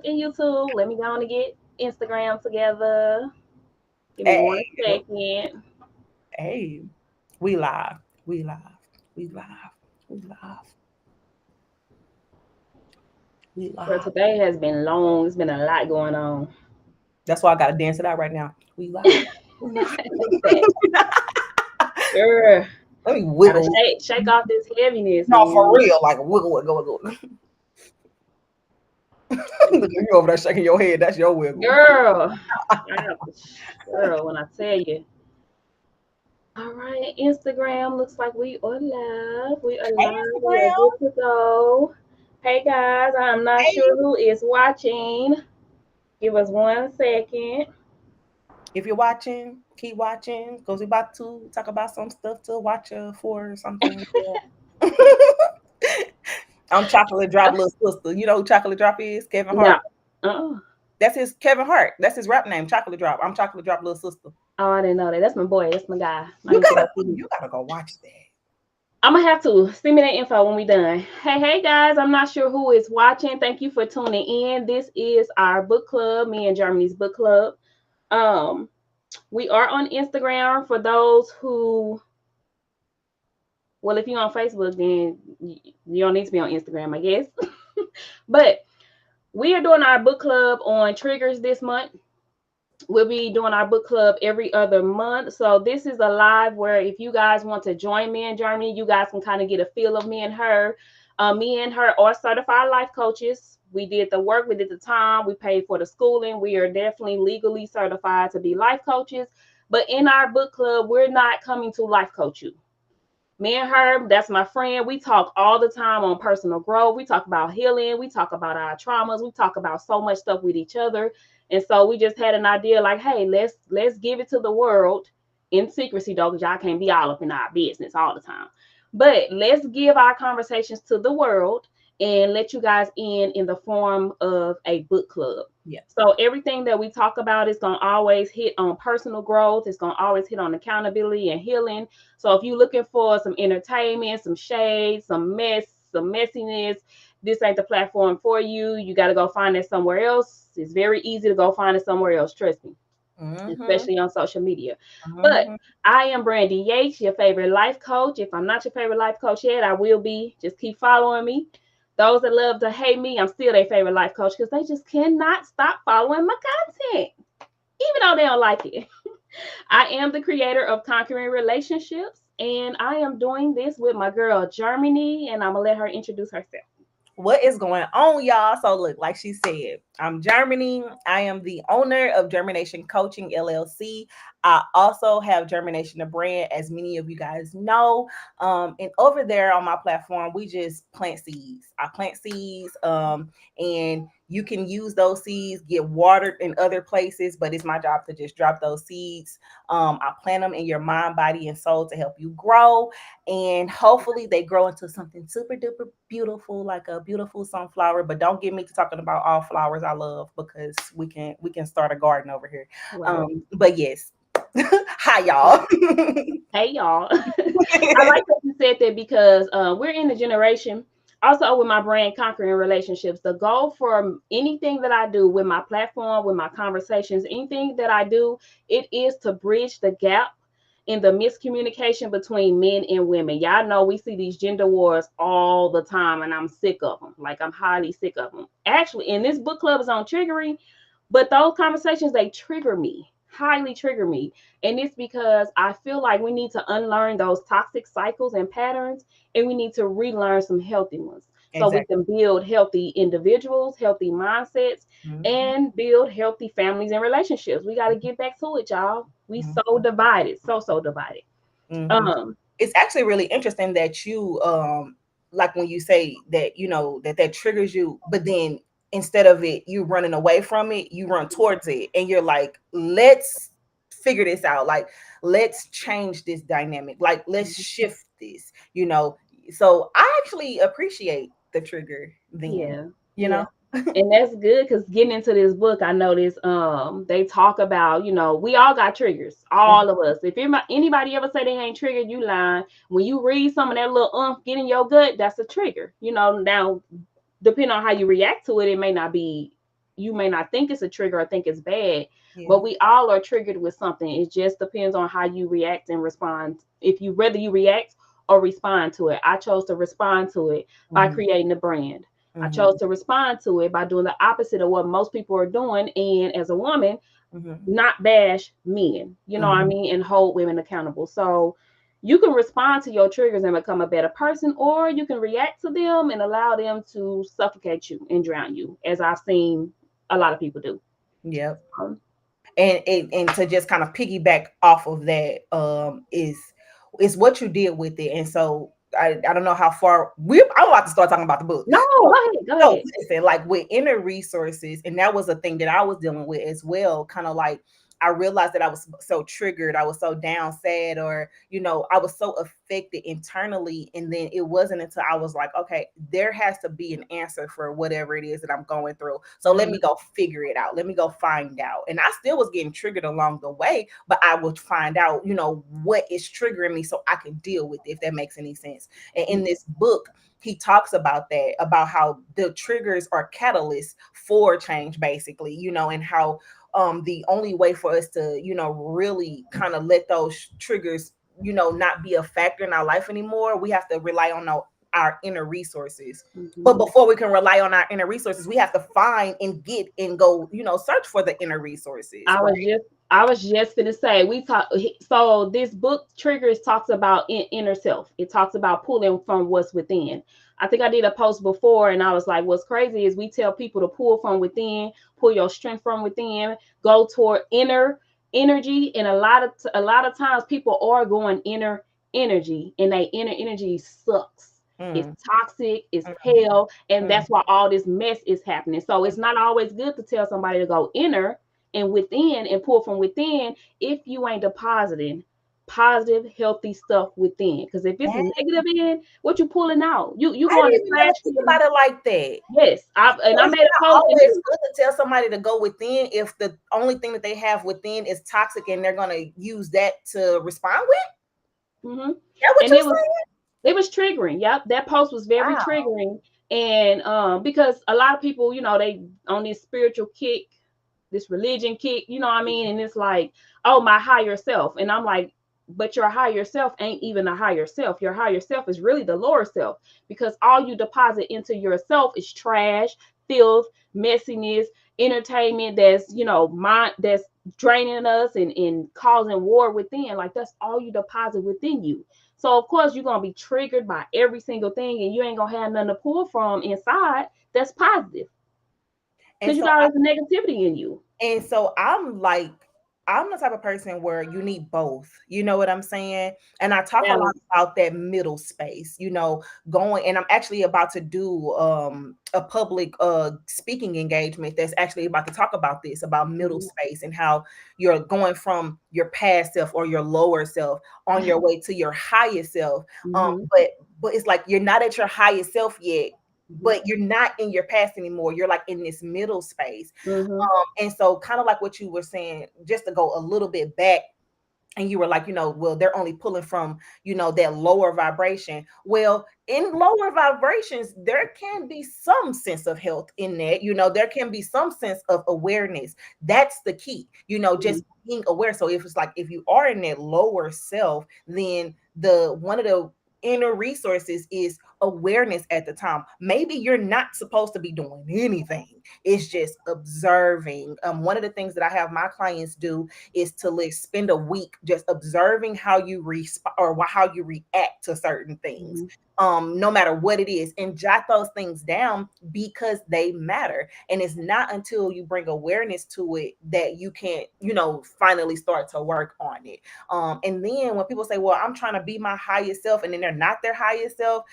and YouTube. Let me go on and get Instagram together. Give me Hey, one second. hey, we live, we live, we live, we live, we So live. today has been long. It's been a lot going on. That's why I gotta dance it out right now. We live. We live. That girl, Let me gotta wiggle. shake off this heaviness, No, for man. real, like wiggle, wiggle, wiggle. Look at you over there shaking your head. That's your wiggle. Girl, I have to, girl, when I tell you. All right, Instagram looks like we are live. We are Hey, live. We are good Instagram. to go. Hey guys, I'm not Hey. sure who is watching. Give us one second. If you're watching, keep watching because we're about to talk about some stuff to watch for or something. Yeah. I'm Chocolate Drop Little Sister. You know who Chocolate Drop is? Kevin Hart. No. Uh-uh. That's his Kevin Hart. That's his rap name, Chocolate Drop. I'm Chocolate Drop Little Sister. Oh, I didn't know that. That's my boy. That's my guy. I need to go see him. You gotta go watch that. I'm gonna have to send me that info when we done. Hey guys, I'm not sure who is watching. Thank you for tuning in. This is our book club, me and Germany's book club. Um, we are on Instagram for those who, well, if you're on Facebook, then you don't need to be on Instagram, I guess. But we are doing our book club on triggers this month. We'll be doing our book club every other month. So this is a live where if you guys want to join me in Germany, you guys can kind of get a feel of me and her. Me and her are certified life coaches. We did the work, we did the time, we paid for the schooling. We are definitely legally certified to be life coaches. But in our book club, we're not coming to life coach you. Me and her, that's my friend. We talk all the time on personal growth. We talk about healing. We talk about our traumas. We talk about so much stuff with each other. And so we just had an idea like, hey, let's give it to the world in secrecy though, because y'all can't be all up in our business all the time. But let's give our conversations to the world and let you guys in the form of a book club. Yeah. So everything that we talk about is going to always hit on personal growth. It's going to always hit on accountability and healing. So if you're looking for some entertainment, some shade, some mess, some messiness, this ain't the platform for you. You got to go find it somewhere else. It's very easy to go find it somewhere else. Trust me, Mm-hmm. especially on social media. But Mm-hmm. I am Brandy Yates, your favorite life coach. If I'm not your favorite life coach yet, I will be. Just keep following me. Those that love to hate me, I'm still their favorite life coach because they just cannot stop following my content, even though they don't like it. I am the creator of Conquering Relationships, and I am doing this with my girl Germany, and I'm gonna let her introduce herself. What is going on, y'all? So, look, like she said, I'm Germany. I am the owner of Germination Coaching LLC. I also have Germination the brand, as many of you guys know. And over there on my platform, we just plant seeds. I plant seeds, and you can use those seeds, get watered in other places, but it's my job to just drop those seeds. I plant them in your mind, body, and soul to help you grow, and hopefully they grow into something super duper beautiful, like a beautiful sunflower. But don't get me to talking about all flowers I love, because we can start a garden over here. Right. But yes. Hi y'all. Hey, y'all. I like that you said that because we're in the generation. Also, with my brand, Conquering Relationships, the goal for anything that I do with my platform, with my conversations, anything that I do, it is to bridge the gap in the miscommunication between men and women. Y'all know we see these gender wars all the time, and I'm sick of them. Like, I'm highly sick of them. Actually, and this book club is on triggering, but those conversations, they trigger me, highly trigger me. And it's because I feel like we need to unlearn those toxic cycles and patterns, and we need to relearn some healthy ones so we Exactly. can build healthy individuals, healthy mindsets, Mhm, and build healthy families and relationships. We got to get back to it, y'all. We mhm, so divided, so divided. mhm. Um, It's actually really interesting that you like when you say that, that triggers you, but then instead of it you running away from it, you run towards it, and you're like, let's figure this out, like let's change this dynamic, like let's shift this, so I actually appreciate the trigger then, yeah, you yeah. know. And that's good because getting into this book, I noticed they talk about, we all got triggers, all of us. If anybody ever say they ain't triggered, you lying. When you read some of that little get in your gut, that's a trigger. Now, depending on how you react to it, it may not be, you may not think it's a trigger or think it's bad, Yeah. but we all are triggered with something. It just depends on how you react and respond. If you whether you react or respond to it. I chose to respond to it by Mm-hmm. creating a brand. I chose Mm-hmm. to respond to it by doing the opposite of what most people are doing, and as a woman, Mm-hmm. not bash men, you know what I Mm-hmm. mean, and hold women accountable. So you can respond to your triggers and become a better person, or you can react to them and allow them to suffocate you and drown you, as I've seen a lot of people do. Yep. Um, And to just kind of piggyback off of that, is what you did with it. And so I don't know how far I'm about to start talking about the book. no, go ahead, go So ahead. listen, like with inner resources, and that was a thing that I was dealing with as well. Kind of like I realized that I was so triggered, I was so down, sad, or I was so affected internally. And then it wasn't until I was like, okay, there has to be an answer for whatever it is that I'm going through. So let Mm-hmm, me go figure it out. Let me go find out. And I still was getting triggered along the way, but I would find out, what is triggering me so I can deal with it, if that makes any sense. And in this book, he talks about that, about how the triggers are catalysts for change, basically, and how the only way for us to, really kind of let those triggers, not be a factor in our life anymore, we have to rely on our inner resources. mm-hmm. But before we can rely on our inner resources, we have to find and get and go, search for the inner resources, I right? was just I was just gonna say we talk. So this book triggers talks about inner self. It talks about pulling from what's within. I think I did a post before, and I was like, "What's crazy is we tell people to pull from within, pull your strength from within, go toward inner energy, and a lot of times people are going inner energy, and they inner energy sucks. It's Mm, toxic, it's mm, hell, and mm. that's why all this mess is happening. So it's not always good to tell somebody to go inner and within and pull from within if you ain't depositing positive, healthy stuff within. Because if it's Dang, negative in, what you pulling out? You I going to didn't even trash never think can. about it like that. Yes, So I it's made a not post and always good to tell somebody to go within if the only thing that they have within is toxic and they're gonna use that to respond with. hmm That what and you saying? it was triggering. Yep, that post was very Wow. triggering, and because a lot of people, they on this spiritual kick, this religion kick, you know what I mean, and it's like, oh, my higher self, and I'm like, but your higher self ain't even a higher self. Your higher self is really the lower self, because all you deposit into yourself is trash, filth, messiness, entertainment that's mind that's draining us and causing war within. Like, that's all you deposit within you. So of course you're gonna be triggered by every single thing, and you ain't gonna have nothing to pull from inside that's positive, And because you so got all this negativity in you. And so I'm the type of person where you need both. You know what I'm saying? And I talk a lot Balance. about that middle space, going, and I'm actually about to do a public speaking engagement that's actually about to talk about this, about middle Mhm. space and how you're going from your past self or your lower self on your way to your highest self. Mhm. But it's like you're not at your highest self yet, Mhm. but you're not in your past anymore. You're like in this middle space. Mhm. And so kind of like what you were saying, just to go a little bit back, and you were like, well, they're only pulling from, that lower vibration. Well, in lower vibrations, there can be some sense of health in that, there can be some sense of awareness. That's the key, Mhm. just being aware. So if it's like, if you are in that lower self, then the one of the inner resources is awareness at the time. Maybe you're not supposed to be doing anything. It's just observing. One of the things that I have my clients do is to like spend a week just observing how you respond or how you react to certain things, Mhm. no matter what it is, and jot those things down because they matter. And it's not until you bring awareness to it that you can, finally start to work on it. And then when people say, well, I'm trying to be my highest self, and then they're not their highest self,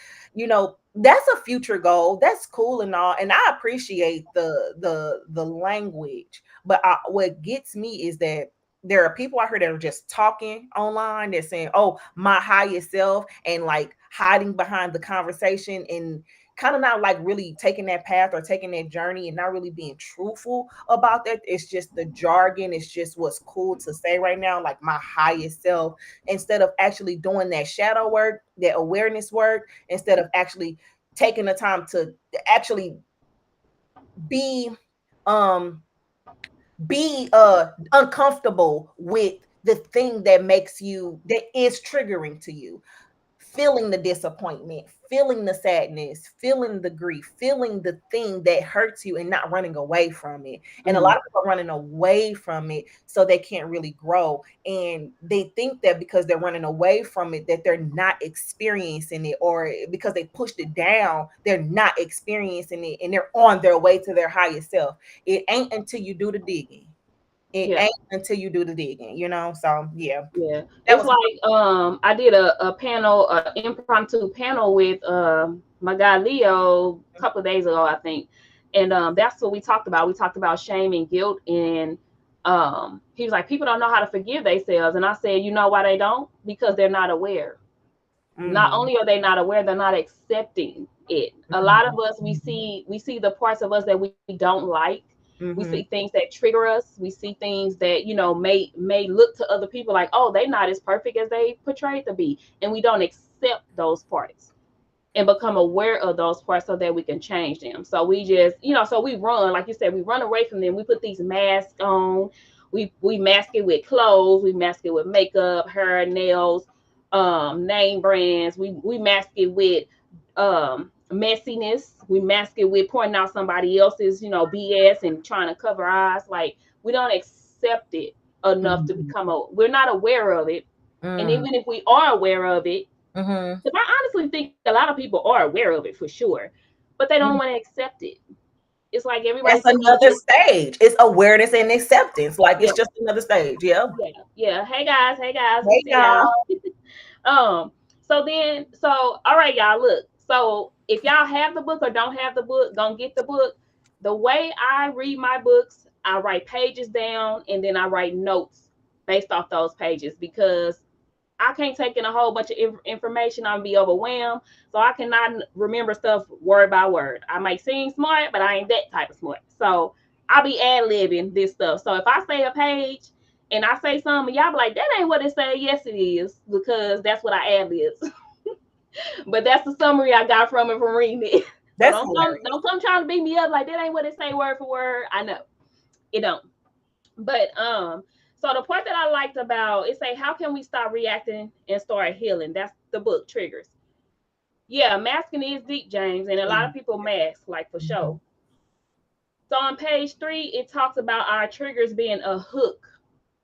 that's a future goal. That's cool and all, and I appreciate the language. But what gets me is that there are people out here that are just talking online. They're saying, "Oh, my highest self," and like hiding behind the conversation and kind of not like really taking that path or taking that journey and not really being truthful about that. It's just the jargon. It's just what's cool to say right now, like my highest self, instead of actually doing that shadow work, that awareness work, instead of actually taking the time to actually be um be uncomfortable with the thing that makes you, that is triggering to you, feeling the disappointment, feeling the sadness, feeling the grief, feeling the thing that hurts you, and not running away from it. And a Mm-hmm. lot of people are running away from it, so they can't really grow. And they think that because they're running away from it, that they're not experiencing it, or because they pushed it down, they're not experiencing it, and they're on their way to their highest self. It ain't until you do the digging. It Yeah. ain't until you do the digging, you know? So yeah, Yeah, that it's was like I did a panel, impromptu panel with my guy Leo a couple of days ago, I think, and that's what we talked about. We talked about shame and guilt, and he was like, people don't know how to forgive themselves, and I said, you know why they don't? Because they're not aware. Not mm, only are they not aware, they're not accepting it. A lot of mm, us, we see the parts of us that we don't like. We see mhm, things that trigger us. We see things that, may look to other people like, oh, they're not as perfect as they portrayed to be, and we don't accept those parts and become aware of those parts so that we can change them. So we just, so we run, like you said, we run away from them. We put these masks on. We mask it with clothes. We mask it with makeup, hair, nails, name brands. We mask it with messiness. We mask it with pointing out somebody else's, BS and trying to cover our eyes. Like, we don't accept it enough to mhm, become we're not aware of it. And mm, even if we are aware of it, mhm, because I honestly think a lot of people are aware of it for sure, but they don't mm. want to accept it. It's like everybody That's telling us another stage. It's awareness and acceptance. Like yeah, it's just another stage. Yeah. yeah, yeah. Hey guys, we Hey see y'all. y'all. Um, so all right, y'all. Look, so if y'all have the book or don't have the book, gonna get the book. The way I read my books, I write pages down and then I write notes based off those pages because I can't take in a whole bunch of information. I'm be overwhelmed, so I cannot remember stuff word by word. I might seem smart, but I ain't that type of smart. So I'll be ad libbing this stuff. So if I say a page and I say something, y'all be like, "That ain't what it say." Yes, it is because that's what I ad libs. But that's the summary I got from it from reading it. So That's hilarious. don't come trying to beat me up like that ain't what it say word for word. I know it don't. But so the part that I liked about it say, how can we stop reacting and start healing? That's the book triggers. Yeah, masking is deep, James, and a lot of people mask, like for Mhm. sure. So on page 3, it talks about our triggers being a hook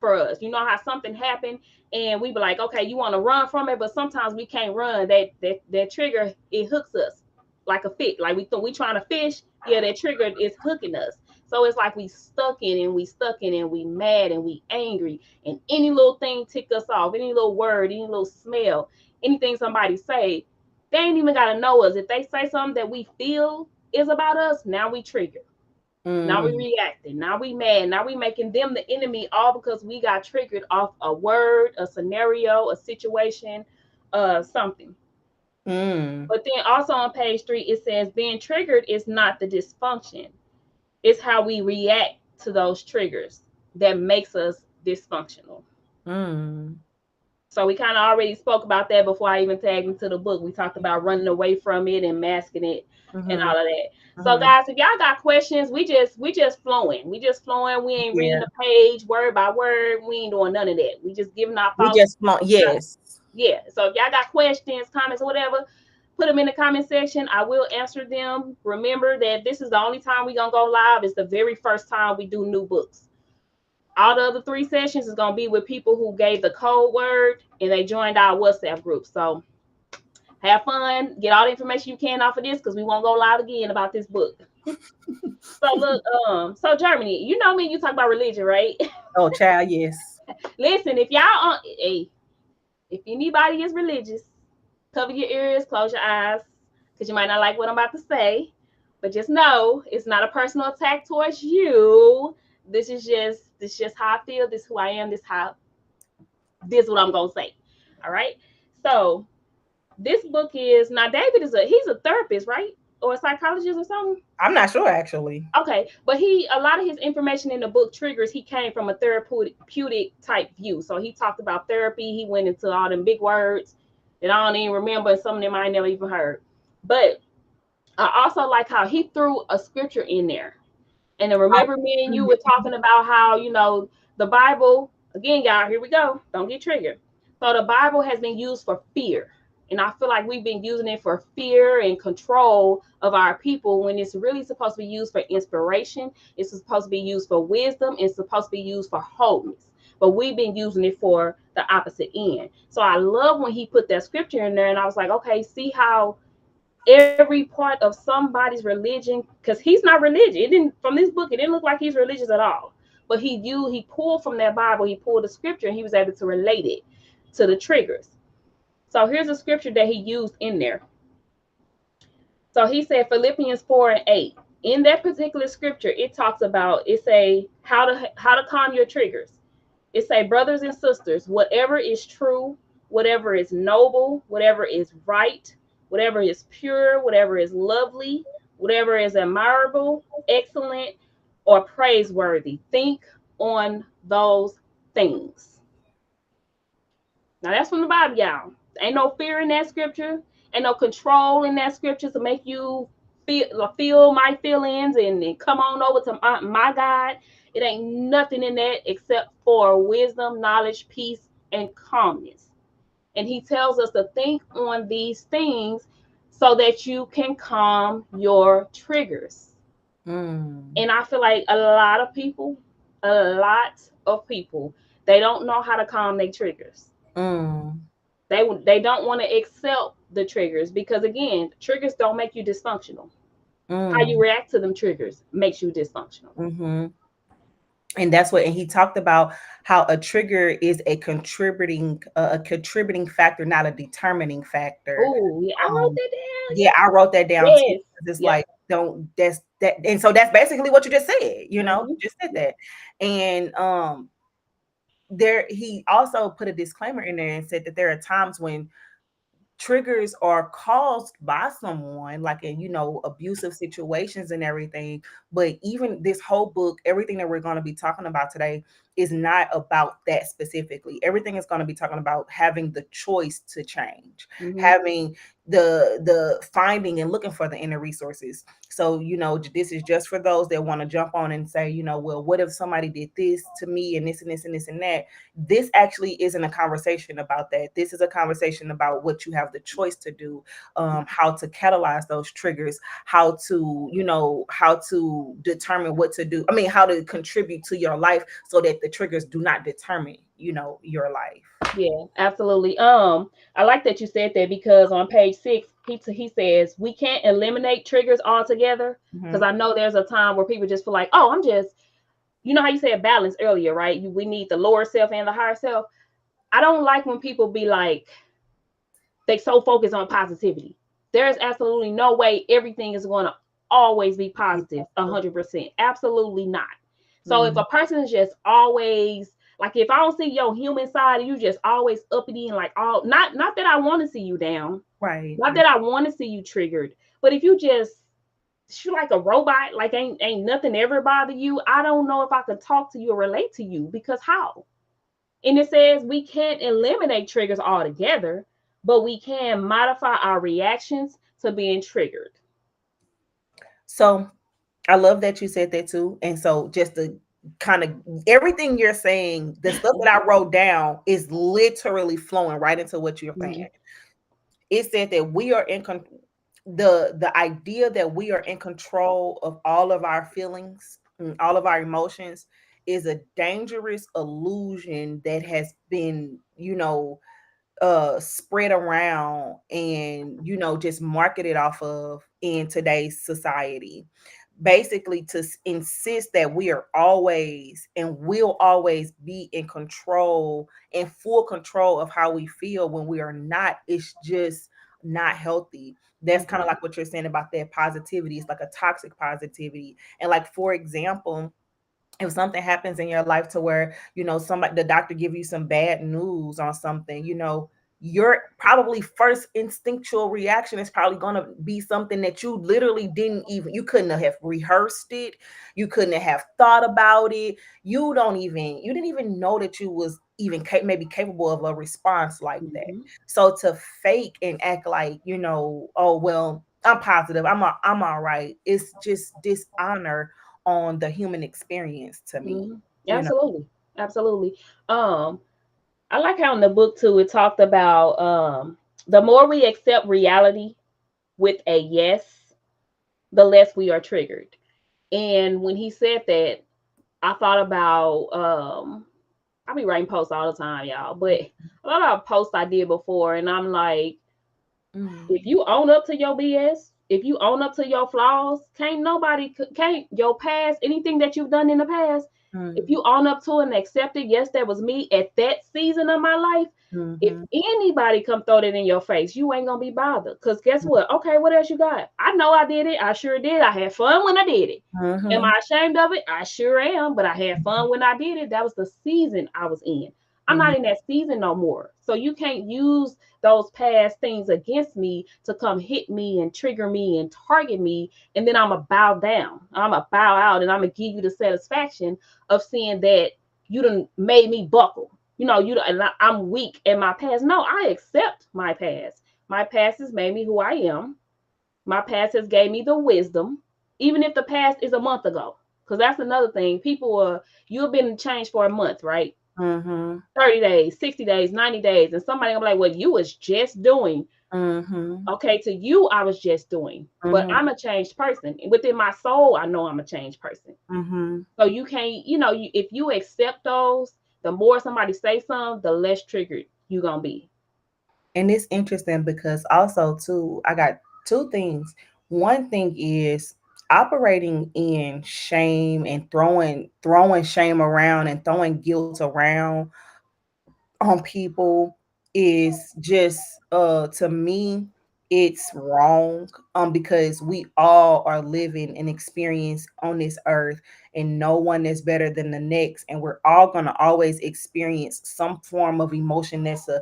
for us. You know how something happened and we be like, okay, you want to run from it, but sometimes we can't run. That trigger, it hooks us like a fish. Like we trying to fish, yeah, that trigger is hooking us. So it's like we stuck in and we stuck in and we mad and we angry and any little thing tick us off, any little word, any little smell, anything somebody say, they ain't even gotta know us. If they say something that we feel is about us, now we trigger. Now we Mm, reacting. Now we mad. Now we making them the enemy, all because we got triggered off a word, a scenario, a situation, something. mm, But then also on page 3, it says being triggered is not the dysfunction. It's how we react to those triggers that makes us dysfunctional. mm, So we kind of already spoke about that before I even tagged into the book. We talked about running away from it and masking it and mhm, all of that. So mhm. guys, if y'all got questions, we just flowing. We just flowing. We ain't reading Yeah. the page word by word. We ain't doing none of that. We just giving our We thoughts. just want, yes. Yeah. So if y'all got questions, comments, or whatever, put them in the comment section. I will answer them. Remember that this is the only time we gonna go live. It's the very first time we do new books. All the other 3 sessions is gonna be with people who gave the code word and they joined our WhatsApp group. So have fun, get all the information you can off of this because we won't go live again about this book. So look, so Germany, you know me, you talk about religion, right? Oh, child, yes. Listen, if y'all hey, if anybody is religious, cover your ears, close your eyes, because you might not like what I'm about to say. But just know it's not a personal attack towards you. This is just how I feel, this is who I am, this is what I'm gonna say. All right. So this book is now David he's a therapist, right? Or a psychologist or something. I'm not sure actually. Okay, but a lot of his information in the book triggers. He came from a therapeutic type view, so he talked about therapy. He went into all them big words that I don't even remember, and some of them I never even heard. But I also like how he threw a scripture in there. And then remember, me and you were talking about how, the Bible, again, y'all, here we go. Don't get triggered. So the Bible has been used for fear. And I feel like we've been using it for fear and control of our people when it's really supposed to be used for inspiration. It's supposed to be used for wisdom. It's supposed to be used for wholeness. But we've been using it for the opposite end. So I love when he put that scripture in there, and I was like, okay, see how every part of somebody's religion, because he's not religious. It didn't, from this book, it didn't look like he's religious at all. But he pulled from that Bible, he pulled the scripture, and he was able to relate it to the triggers. So here's a scripture that he used in there. So he said Philippians 4:8. In that particular scripture, it talks about, it say how to calm your triggers. It say, brothers and sisters, whatever is true, whatever is noble, whatever is right, whatever is pure, whatever is lovely, whatever is admirable, excellent, or praiseworthy, think on those things. Now that's from the Bible, y'all. Ain't no fear in that scripture. Ain't no control in that scripture to make you feel my feelings and come on over to my God. It ain't nothing in that except for wisdom, knowledge, peace, and calmness. And he tells us to think on these things so that you can calm your triggers. Mm. And I feel like a lot of people, they don't know how to calm their triggers. Mm. They don't want to accept the triggers because, again, triggers don't make you dysfunctional. How you Mm. react to them triggers makes you dysfunctional. Mm-hmm. And that's what, and he talked about how a trigger is a contributing factor, not a determining factor. Oh, yeah, I wrote Um, that down. yeah, I wrote that down too. Yes. 'Cause it's Yep. like, don't that's that, and so that's basically what you just said. Mm-hmm. You just said that, and there he also put a disclaimer in there and said that there are times when triggers are caused by someone, like in abusive situations and everything. But even this whole book, everything that we're going to be talking about today is not about that specifically. Everything is going to be talking about having the choice to change, Mm-hmm. having the finding and looking for the inner resources. So this is just for those that want to jump on and say, well, what if somebody did this to me and this and this and this and that. This actually isn't a conversation about that. This is a conversation about what you have the choice to do, how to catalyze those triggers, how to determine what to do. I mean, how to contribute to your life so that the triggers do not determine, your life. Yeah, absolutely. I like that you said that because on page 6, he says we can't eliminate triggers altogether. Because Mm-hmm. I know there's a time where people just feel like, oh, I'm just, how you said balance earlier, right? We need the lower self and the higher self. I don't like when people be like, they so focused on positivity. There's absolutely no way everything is going to always be positive 100%. Absolutely not. So if Mm-hmm. a person is just always like, if I don't see your human side, you just always uppity and like all, not that I want to see you down, Right. not that I want to see you triggered, but if you just you like a robot, like ain't nothing ever bother you, I don't know if I could talk to you or relate to you because how? And it says we can't eliminate triggers altogether, but we can modify our reactions to being triggered. So I love that you said that too. And so just the kind of everything you're saying, the stuff that I wrote down is literally flowing right into what you're saying. Mhm. It said that we are the idea that we are in control of all of our feelings and all of our emotions is a dangerous illusion that has been, spread around and just marketed off of in today's society, basically to insist that we are always and will always be in control, in full control of how we feel when we are not. It's just not healthy. That's kind of Mhm. like what you're saying about that positivity. It's like a toxic positivity. And like, for example, if something happens in your life to where somebody, the doctor give you some bad news on something, your probably first instinctual reaction is probably going to be something that you literally you couldn't have rehearsed it, you couldn't have thought about it, you didn't even know that you was even maybe capable of a response like that. Mhm. So to fake and act like, oh well, I'm positive, I'm all right, it's just dishonor on the human experience to me, Mhm. you know. Absolutely. Absolutely. Um, I like how in the book too it talked about the more we accept reality with a yes, the less we are triggered. And when he said that, I thought about I be writing posts all the time, y'all, but a lot of posts I did before, and I'm like, Mm-hmm. if you own up to your BS, if you own up to your flaws, can't your past, anything that you've done in the past, if Mm-hmm. you own up to it and accept it, yes, that was me at that season of my life. If Mm-hmm. anybody come throw that in your face, you ain't gonna be bothered. Cause guess what? Okay, what else you got? I know I did it. I sure did. I had fun when I did it. Am Mm-hmm. I ashamed of it? I sure am. But I had fun when I did it. That was the season I was in. I'm not in that season no more. So you can't use those past things against me to come hit me and trigger me and target me, and then I'm gonna bow down. I'm gonna bow out, and I'm gonna give you the satisfaction of seeing that you done made me buckle. I'm weak in my past. No, I accept my past. My past has made me who I am. My past has gave me the wisdom, even if the past is a month ago. Because that's another thing. People are you've been changed for a month, right? Mm-hmm. 30 days, 60 days, 90 days, and somebody gonna be like, well, you was just doing. Mm-hmm. Okay, to you, I was just doing. But Mm-hmm. I'm a changed person. Within my soul, I know I'm a changed person. Mm-hmm. So you can't, if you accept those, the more somebody say something, the less triggered you gonna be. And it's interesting because also too, I got two things. One thing is operating in shame and throwing shame around and throwing guilt around on people is just to me it's wrong, because we all are living an experience on this earth, and no one is better than the next, and we're all going to always experience some form of emotion that's a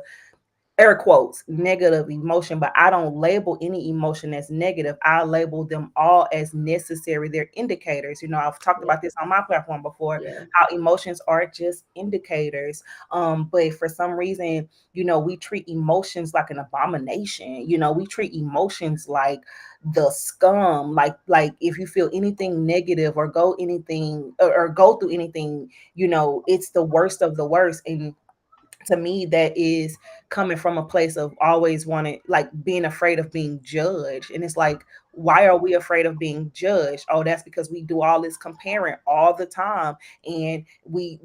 air quotes negative emotion, but I don't label any emotion as negative. I label them all as necessary. They're indicators. I've talked Yeah, about this on my platform before, yeah, how emotions are just indicators. But for some reason, we treat emotions like an abomination. We treat emotions like the scum. Like if you feel anything negative or go anything or go through anything, it's the worst of the worst. And to me that is coming from a place of always wanting, like, being afraid of being judged. And it's like, why are we afraid of being judged? Oh, that's because we do all this comparing all the time. And we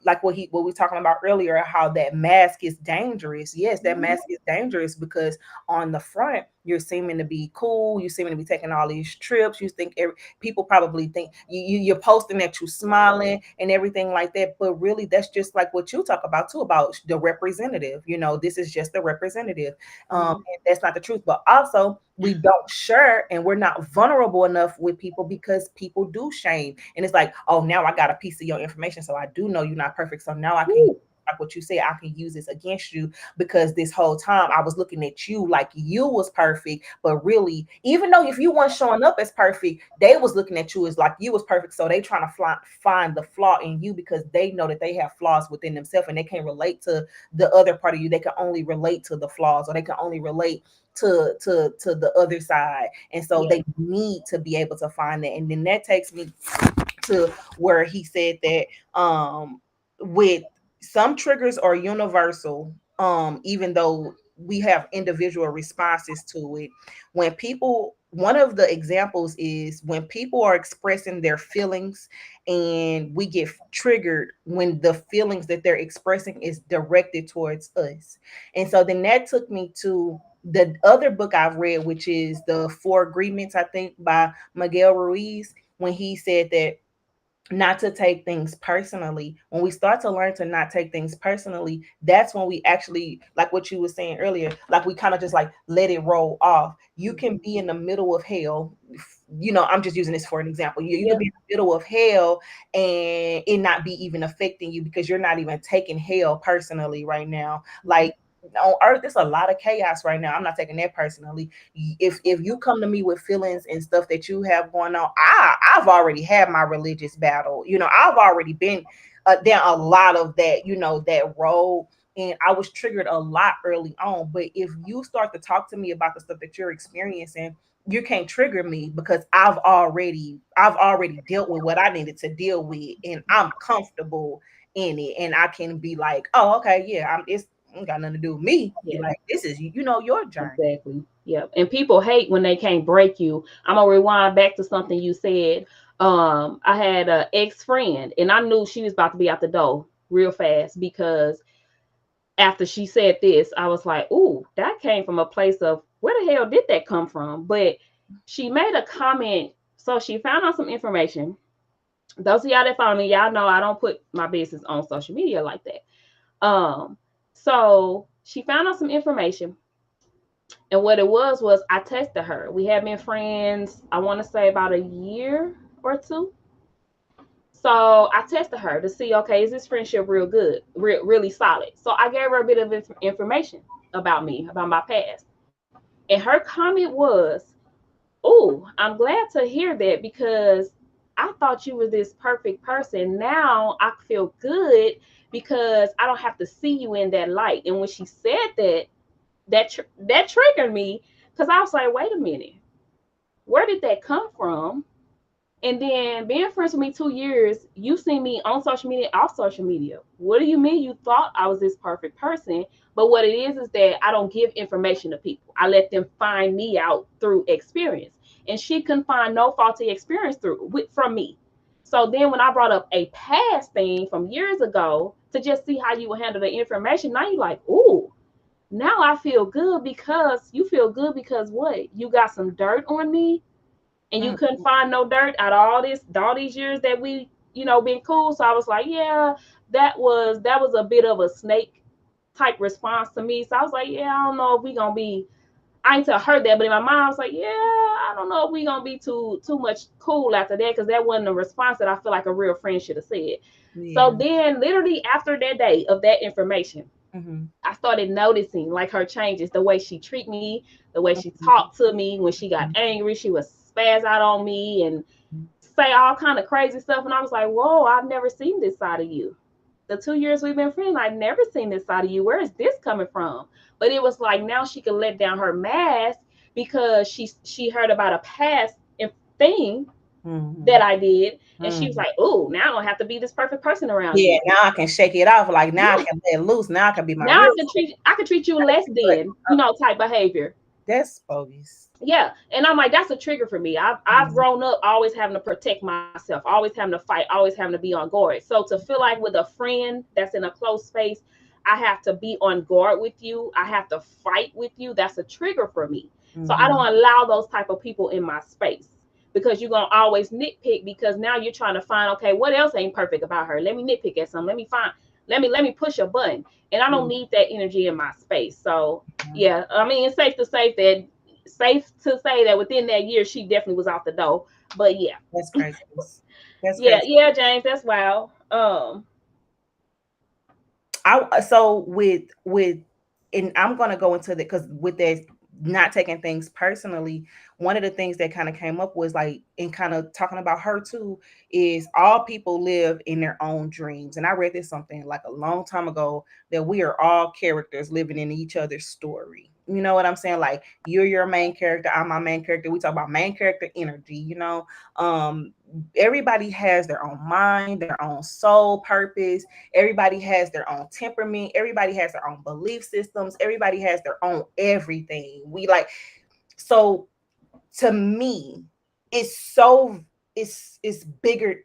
like what we talking about earlier, how that mask is dangerous. Yes, that mhm, mask is dangerous because on the front you're seeming to be cool, you seeming to be taking all these trips, you think people probably think you're posting that you're smiling and everything like that, but really that's just like what you talk about too, about the representative. This is just the representative. mhm, And that's not the truth. But also we don't share and we're not vulnerable enough with people because people do shame, and it's like, oh, now I got a piece of your information, so I do know you're not perfect, so now I can, woo, like what you said, I can use this against you, because this whole time I was looking at you like you was perfect, but really, even though if you weren't showing up as perfect, they was looking at you as like you was perfect. So they trying to find the flaw in you because they know that they have flaws within themselves and they can't relate to the other part of you. They can only relate to the flaws, or they can only relate to the other side. And so yeah, they need to be able to find that. And then that takes me to where he said that with some triggers are universal, even though we have individual responses to it. When people, one of the examples is when people are expressing their feelings, and we get triggered when the feelings that they're expressing is directed towards us. And so then that took me to the other book I've read, which is The Four Agreements, I think, by Miguel Ruiz, when he said that not to take things personally. When we start to learn to not take things personally, that's when we actually, like what you were saying earlier, like we kind of just like let it roll off. You can mhm, be in the middle of hell. I'm just using this for an example. You could yeah, be in the middle of hell and it not be even affecting you because you're not even taking hell personally right now. mhm, Like, on earth, there's a lot of chaos right now. I'm not taking that personally. If you come to me with feelings and stuff that you have going on, I've already had my religious battle. I've already been down a lot of that. That road. And I was triggered a lot early on. But if you start to talk to me about the stuff that you're experiencing, you can't trigger me because I've already dealt with what I needed to deal with, and I'm comfortable in it, and I can be like, oh, okay, yeah, it's ain't got nothing to do with me. Be Yeah. like, this is your journey. Exactly. Yeah. And people hate when they can't break you. I'm gonna rewind back to something you said. I had a ex friend, and I knew she was about to be out the door real fast because after she said this, I was like, "Ooh, that came from a place of where the hell did that come from?" But she made a comment. So she found out some information. Those of y'all that follow me, y'all know I don't put my business on social media like that. So she found out some information. And what it was I texted her. We had been friends, I want to say about a year or two. So I tested her to see, okay, is this friendship real good, really solid? So I gave her a bit of information about me, about my past. And her comment was, "Oh, I'm glad to hear that because I thought you were this perfect person. Now I feel good because I don't have to see you in that light." And when she said that, that triggered me because I was like, wait a minute, where did that come from? And then being friends with me 2 years, you see me on social media, off social media. What do you mean you thought I was this perfect person? But what it is that I don't give information to people. I let them find me out through experience. And she couldn't find no faulty experience from me. So then when I brought up a past thing from years ago to just see how you would handle the information, now you're like, ooh, now I feel good because you feel good because what? You got some dirt on me and you Mm, couldn't find no dirt out of all these years that we, been cool. So I was like, yeah, that was a bit of a snake type response to me. So I was like, yeah, I don't know if we gonna be. I ain't tell her that, but in my mind I was like, yeah, I don't know if we gonna be too much cool after that because that wasn't a response that I feel like a real friend should have said. yeah. So then, literally after that day of that information, Hmm. I started noticing like her changes, the way she treat me, the way she talked to me. When she got angry, she would spaz out on me and say all kind of crazy stuff. And I was like, whoa, I've never seen this side of you. The 2 years we've been friends, I've never seen this side of you. Where is this coming from? But it was like now she could let down her mask because she heard about a past thing that Hmm. I did, and she was Hmm. like, "Oh, now I don't have to be this perfect person around Yeah, you. now I can shake it off. Like now I Yeah, can let loose. Now I can be my now real I can treat you self. less But than type behavior." that's bogus. Yeah, and I'm like, that's a trigger for me. I've Mhm. grown up always having to protect myself, always having to fight, always having to be on guard. So to feel like with a friend that's in a close space, I have to be on guard with you, I have to fight with you, that's a trigger for me. So I Mhm. don't allow those type of people in my space because you're gonna always nitpick because now you're trying to find, okay, what else ain't perfect about her? Let me nitpick at some. Let me find. Let me push a button, and I don't Yeah. need that energy in my space. So yeah, I mean, it's safe to say that within that year she definitely was out the door. But yeah, That's crazy. That's yeah, crazy. yeah, James, that's wild. I so with and I'm gonna go into the because with that not taking things personally, one of the things that kind of came up was like in kind of talking about her too is all people live in their own dreams. And I read this something like a long time ago that we are all characters living in each other's story. You know what I'm saying? Like you're your main character, I'm my main character. We talk about main character energy. Um, everybody has their own mind, their own soul purpose. Everybody has their own temperament. Everybody has their own belief systems. Everybody has their own everything. We like so to me, it's so it's bigger.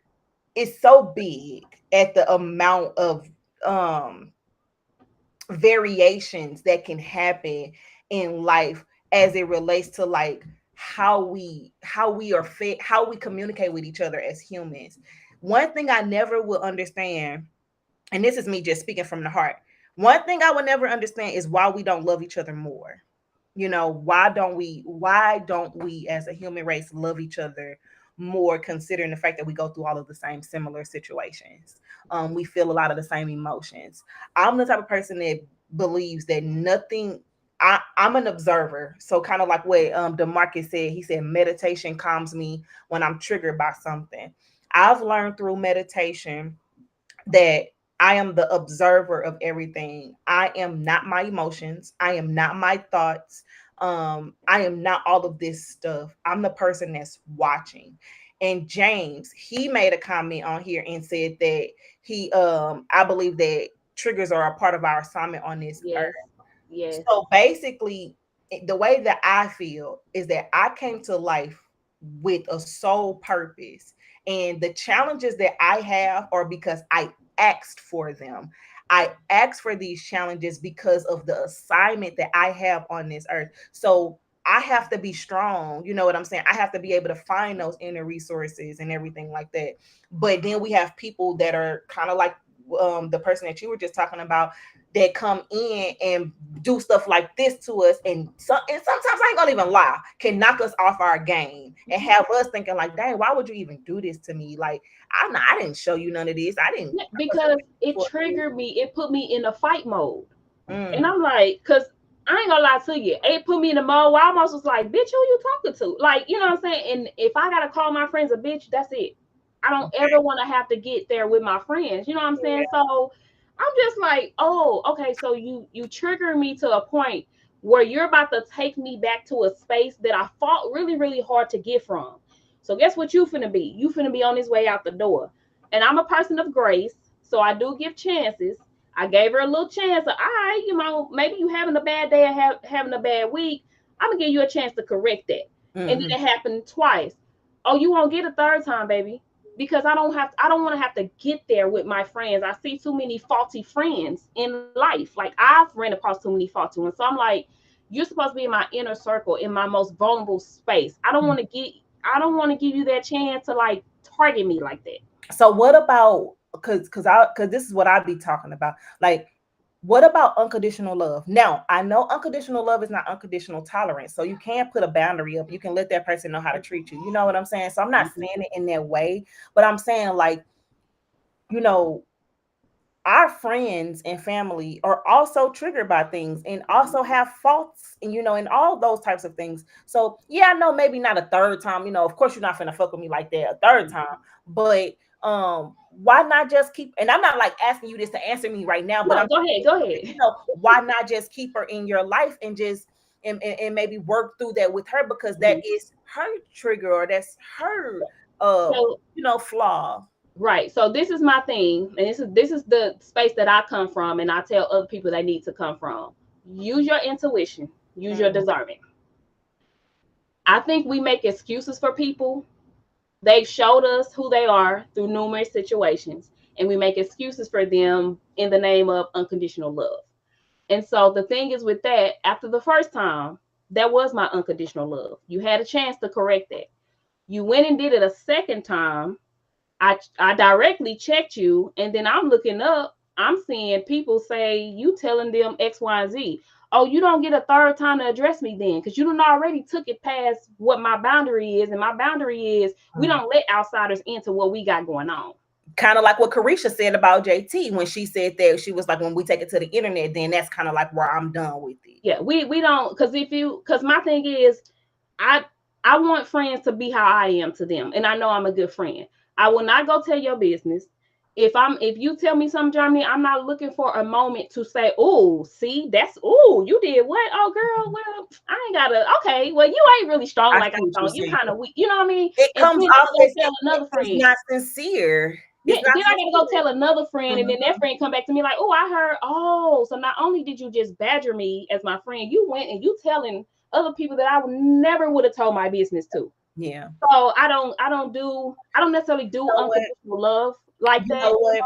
It's so big at the amount of um variations that can happen in life as it relates to like how we are fit, how we communicate with each other as humans. One thing I never will understand, and this is me just speaking from the heart, one thing I would never understand is why we don't love each other more. Why don't we as a human race love each other more, considering the fact that we go through all of the same similar situations. We feel a lot of the same emotions. I'm the type of person that believes that nothing, I'm an observer. So kind of like what Demarcus said, he said meditation calms me when I'm triggered by something. I've learned through meditation that I am the observer of everything. I am not my emotions. I am not my thoughts. I am not all of this stuff. I'm the person that's watching. And James, he made a comment on here and said that I believe that triggers are a part of our assignment on this earth. Yes. Yes. So basically, the way that I feel is that I came to life with a sole purpose. And the challenges that I have are because I asked for them. I asked for these challenges because of the assignment that I have on this earth. So I have to be strong. You know what I'm saying? I have to be able to find those inner resources and everything like that. But then we have people that are kind of like the person that you were just talking about, that come in and do stuff like this to us, and sometimes I ain't gonna even lie, can knock us off our game and have us thinking like, dang, why would you even do this to me? Like, I didn't show you none of this. I didn't. Yeah, because it For you. triggered me. It put me in a fight mode. And Mm, I'm like, cause I ain't gonna lie to you, it put me in the mode where I almost was like, bitch, who you talking to? Like, you know what I'm saying? And if I gotta call my friends a bitch, that's it. I don't ever want to have to get there with my friends. You know what I'm saying? So I'm just like, oh, okay. So you trigger me to a point where you're about to take me back to a space that I fought really, really hard to get from. So guess what you finna be? You finna be on this way out the door. And I'm a person of grace, so I do give chances. I gave her a little chance. All right, maybe you having a bad day or having a bad week. I'm gonna give you a chance to correct that. And mm-hmm. then it happened twice. Oh, you won't get a third time, baby, because I don't want to have to get there with my friends. I see too many faulty friends in life. Like I've ran across too many faulty ones. So I'm like, you're supposed to be in my inner circle, in my most vulnerable space. I don't want to give you that chance to like target me like that. So what about, because this is what I'd be talking about. Like, what about unconditional love? Now, I know unconditional love is not unconditional tolerance. So you can put a boundary up. You can let that person know how to treat you. You know what I'm saying? So I'm not Mhm. saying it in that way, but I'm saying, like, you know, our friends and family are also triggered by things and also have faults, and and all those types of things. So yeah, I know maybe not a third time. Of course you're not gonna fuck with me like that a third time, but why not just keep, and I'm not like asking you this to answer me right now, but No, I'm, go ahead, go ahead. why not just keep her in your life and just and maybe work through that with her, because that Mhm. is her trigger, or that's her uh So flaw. right. So this is my thing, and this is the space that I come from, and I tell other people they need to come from. Use your intuition. Use your Mhm. discernment. I think we make excuses for people. They've showed us who they are through numerous situations, and we make excuses for them in the name of unconditional love. And so the thing is with that, after the first time, that was my unconditional love. You had a chance to correct that. You went and did it a second time. I directly checked you, and then I'm looking up. I'm seeing people say you telling them X, Y, and Z. Oh, you don't get a third time to address me then, because you done already took it past what my boundary is, and my boundary is we don't let outsiders into what we got going on. Kind of like what Carisha said about JT when she said that, she was like, when we take it to the internet, then that's kind of like where I'm done with it. Yeah, we don't, because my thing is I I want friends to be how I am to them, and I know I'm a good friend. I will not go tell your business. If you tell me something, Germany, I'm not looking for a moment to say, oh, see, that's you did what? Oh, girl, well, I ain't gotta. Okay, well, you ain't really strong I like I see what you're thought. You saying. kind of weak. You know what I mean? It And comes then I off gotta as go tell another it's friend. not sincere. Yeah, It's not then I gotta go sincere. tell another friend, and then that Mhm. friend come back to me like, "Oh, I heard. Oh, so not only did you just badger me as my friend, you went and you telling other people that I would never would have told my business to." Yeah. So I don't necessarily You do know what? unconditional love like You that. know what?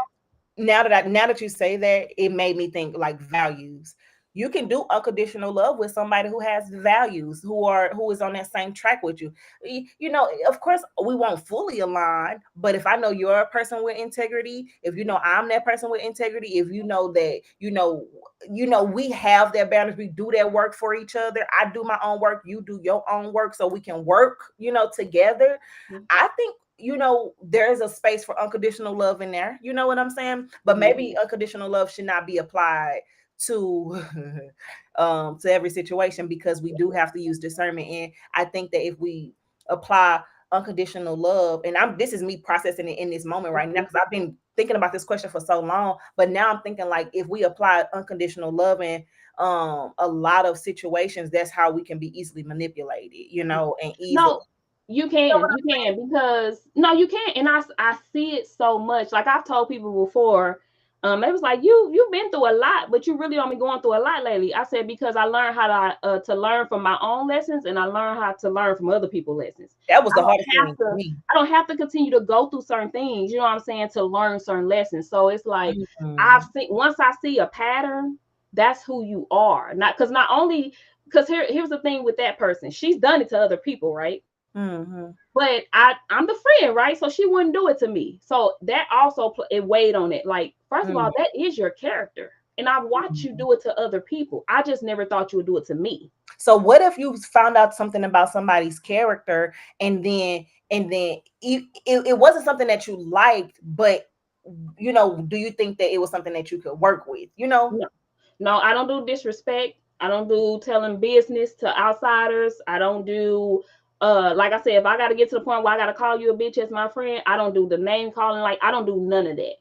Now that you say that, it made me think like values. You can do unconditional love with somebody who has values, who is on that same track with you. Of course, we won't fully align, but if I know you're a person with integrity, if you know I'm that person with integrity, if you know that we have that balance, we do that work for each other. I do my own work, you do your own work, so we can work, together. I think there's a space for unconditional love in there. You know what I'm saying? But Mhm. maybe unconditional love should not be applied to to every situation, because we do have to use discernment. And I think that if we apply unconditional love, and I'm this is me processing it in this moment right now, Mhm. because I've been thinking about this question for so long, but now I'm thinking like if we apply unconditional love in a lot of situations, that's how we can be easily manipulated, and easily. No, you You know what can. You I'm saying? can because no, you can't. And I see it so much. Like I've told people before, they was like, you've been through a lot, but you really don't be going through a lot lately. I said because I learned how to learn from my own lessons, and I learned how to learn from other people's lessons. That was I the don't hardest thing have for to. me. I don't have to continue to go through certain things. You know what I'm saying, to learn certain lessons. So it's like I've Mhm. seen once I see a pattern, that's who you are. Not only because here's the thing with that person. She's done it to other people, right? Mhm. But I'm the friend, right? So she wouldn't do it to me. So that also it weighed on it. Like, first of all, Mhm. that is your character. And I've watched you do it to other people. I just never thought you would do it to me. So what if you found out something about somebody's character, and then it wasn't something that you liked, but do you think that it was something that you could work with? No, no, I don't do disrespect. I don't do telling business to outsiders. I don't do like I said, if I gotta get to the point where I gotta call you a bitch as my friend, I don't do the name calling, like I don't do none of that.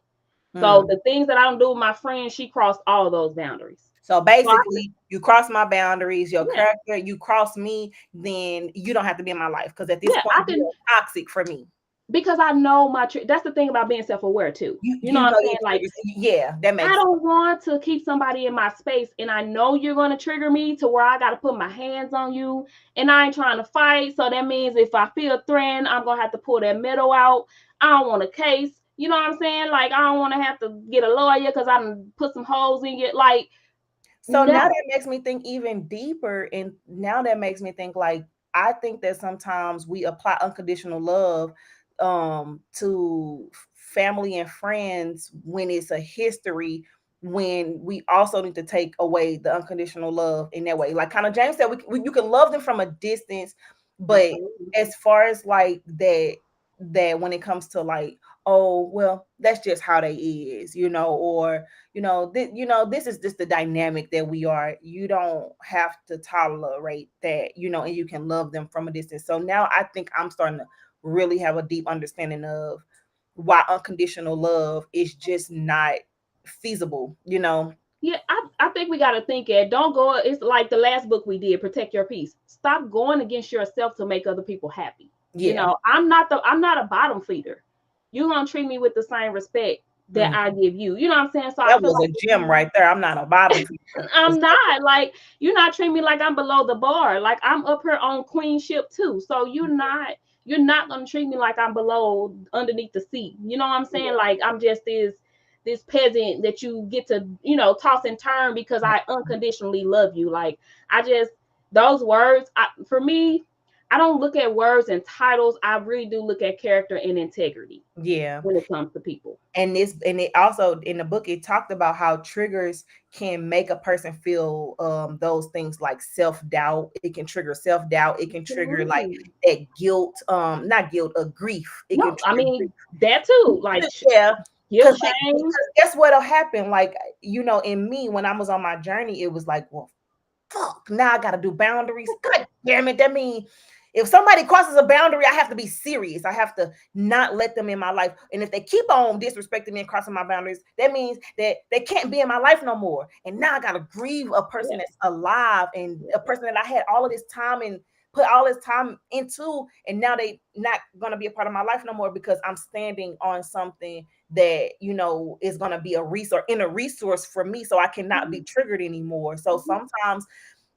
So Hmm. the things that I don't do with my friend, she crossed all of those boundaries. So So I, basically, you cross my boundaries, your yeah, character, you cross me, then you don't have to be in my life because at this yeah, I point you can are toxic for me. because I know that's the thing about being self-aware too. You You know you what know I'm saying? your Like triggers. Yeah, that I makes sense. don't want to keep somebody in my space, and I know you're going to trigger me to where I got to put my hands on you, and I ain't trying to fight. So that means if I feel threatened, I'm going to have to pull that middle out. I don't want a case. You know what I'm saying? Like I don't want to have to get a lawyer because I done put some holes in it. Like So no, now that makes me think even deeper, and now that makes me think like I think that sometimes we apply unconditional love to family and friends when it's a history, when we also need to take away the unconditional love in that way. Like kind of James said, you can love them from a distance, but absolutely. as far as like that when it comes to like, oh well, that's just how they is, or this is just the dynamic that we are. You don't have to tolerate that, and you can love them from a distance. So now I think I'm starting to really have a deep understanding of why unconditional love is just not feasible. Yeah, I think we got to think it. Don't go. It's like the last book we did, Protect Your Peace. Stop going against yourself to make other people happy. Yeah. I'm not a bottom feeder. You're gonna treat me with the same respect that Mm. I give you. You know what I'm saying? So I That feel was a gem right there. I'm not a bottom feeder. I'm not like you're not treating me like I'm below the bar. Like I'm up here on queenship too. So you're not gonna treat me like I'm below underneath the seat. You know what I'm saying? Yeah. Like I'm just this peasant that you get to, toss and turn because I unconditionally love you. Like I just those words, for me, I don't look at words and titles. I really do look at character and integrity Yeah. when it comes to people. And it also in the book it talked about how triggers can make a person feel those things like self-doubt. It can trigger self-doubt. It can trigger like Absolutely. that guilt, not guilt, grief. It can No, I trigger grief. mean that too. Like Yeah. guilt, shame. Because guess what'll happen? Like, in me, when I was on my journey, it was like, well, fuck, now I gotta do boundaries. God damn it. That means if somebody crosses a boundary, I have to be serious. I have to not let them in my life. And if they keep on disrespecting me and crossing my boundaries, that means that they can't be in my life no more. And now I gotta grieve a person Yeah, that's alive and yeah, a person that I had all of this time and put all this time into, and now they not gonna be a part of my life no more because I'm standing on something that is gonna be a resource for me, so I cannot be mhm, triggered anymore. So mhm,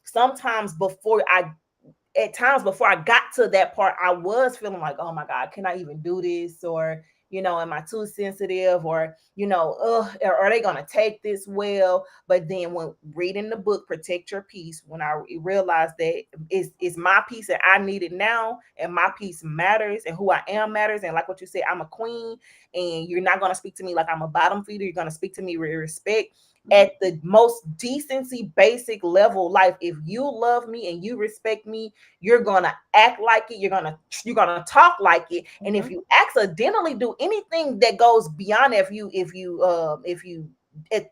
sometimes before I got to that part, I was feeling like, oh my God, can I even do this? Or, am I too sensitive? Or, are they going to take this well? But then when reading the book, Protect Your Peace, when I realized that it's my peace and I need it now, and my peace matters, and who I am matters. And like what you said, I'm a queen, and you're not going to speak to me like I'm a bottom feeder. You're going to speak to me with respect mhm, at the most decency basic level life. If you love me and you respect me, you're gonna act like it, you're gonna talk like it. And if mhm. you accidentally do anything that goes beyond, if you if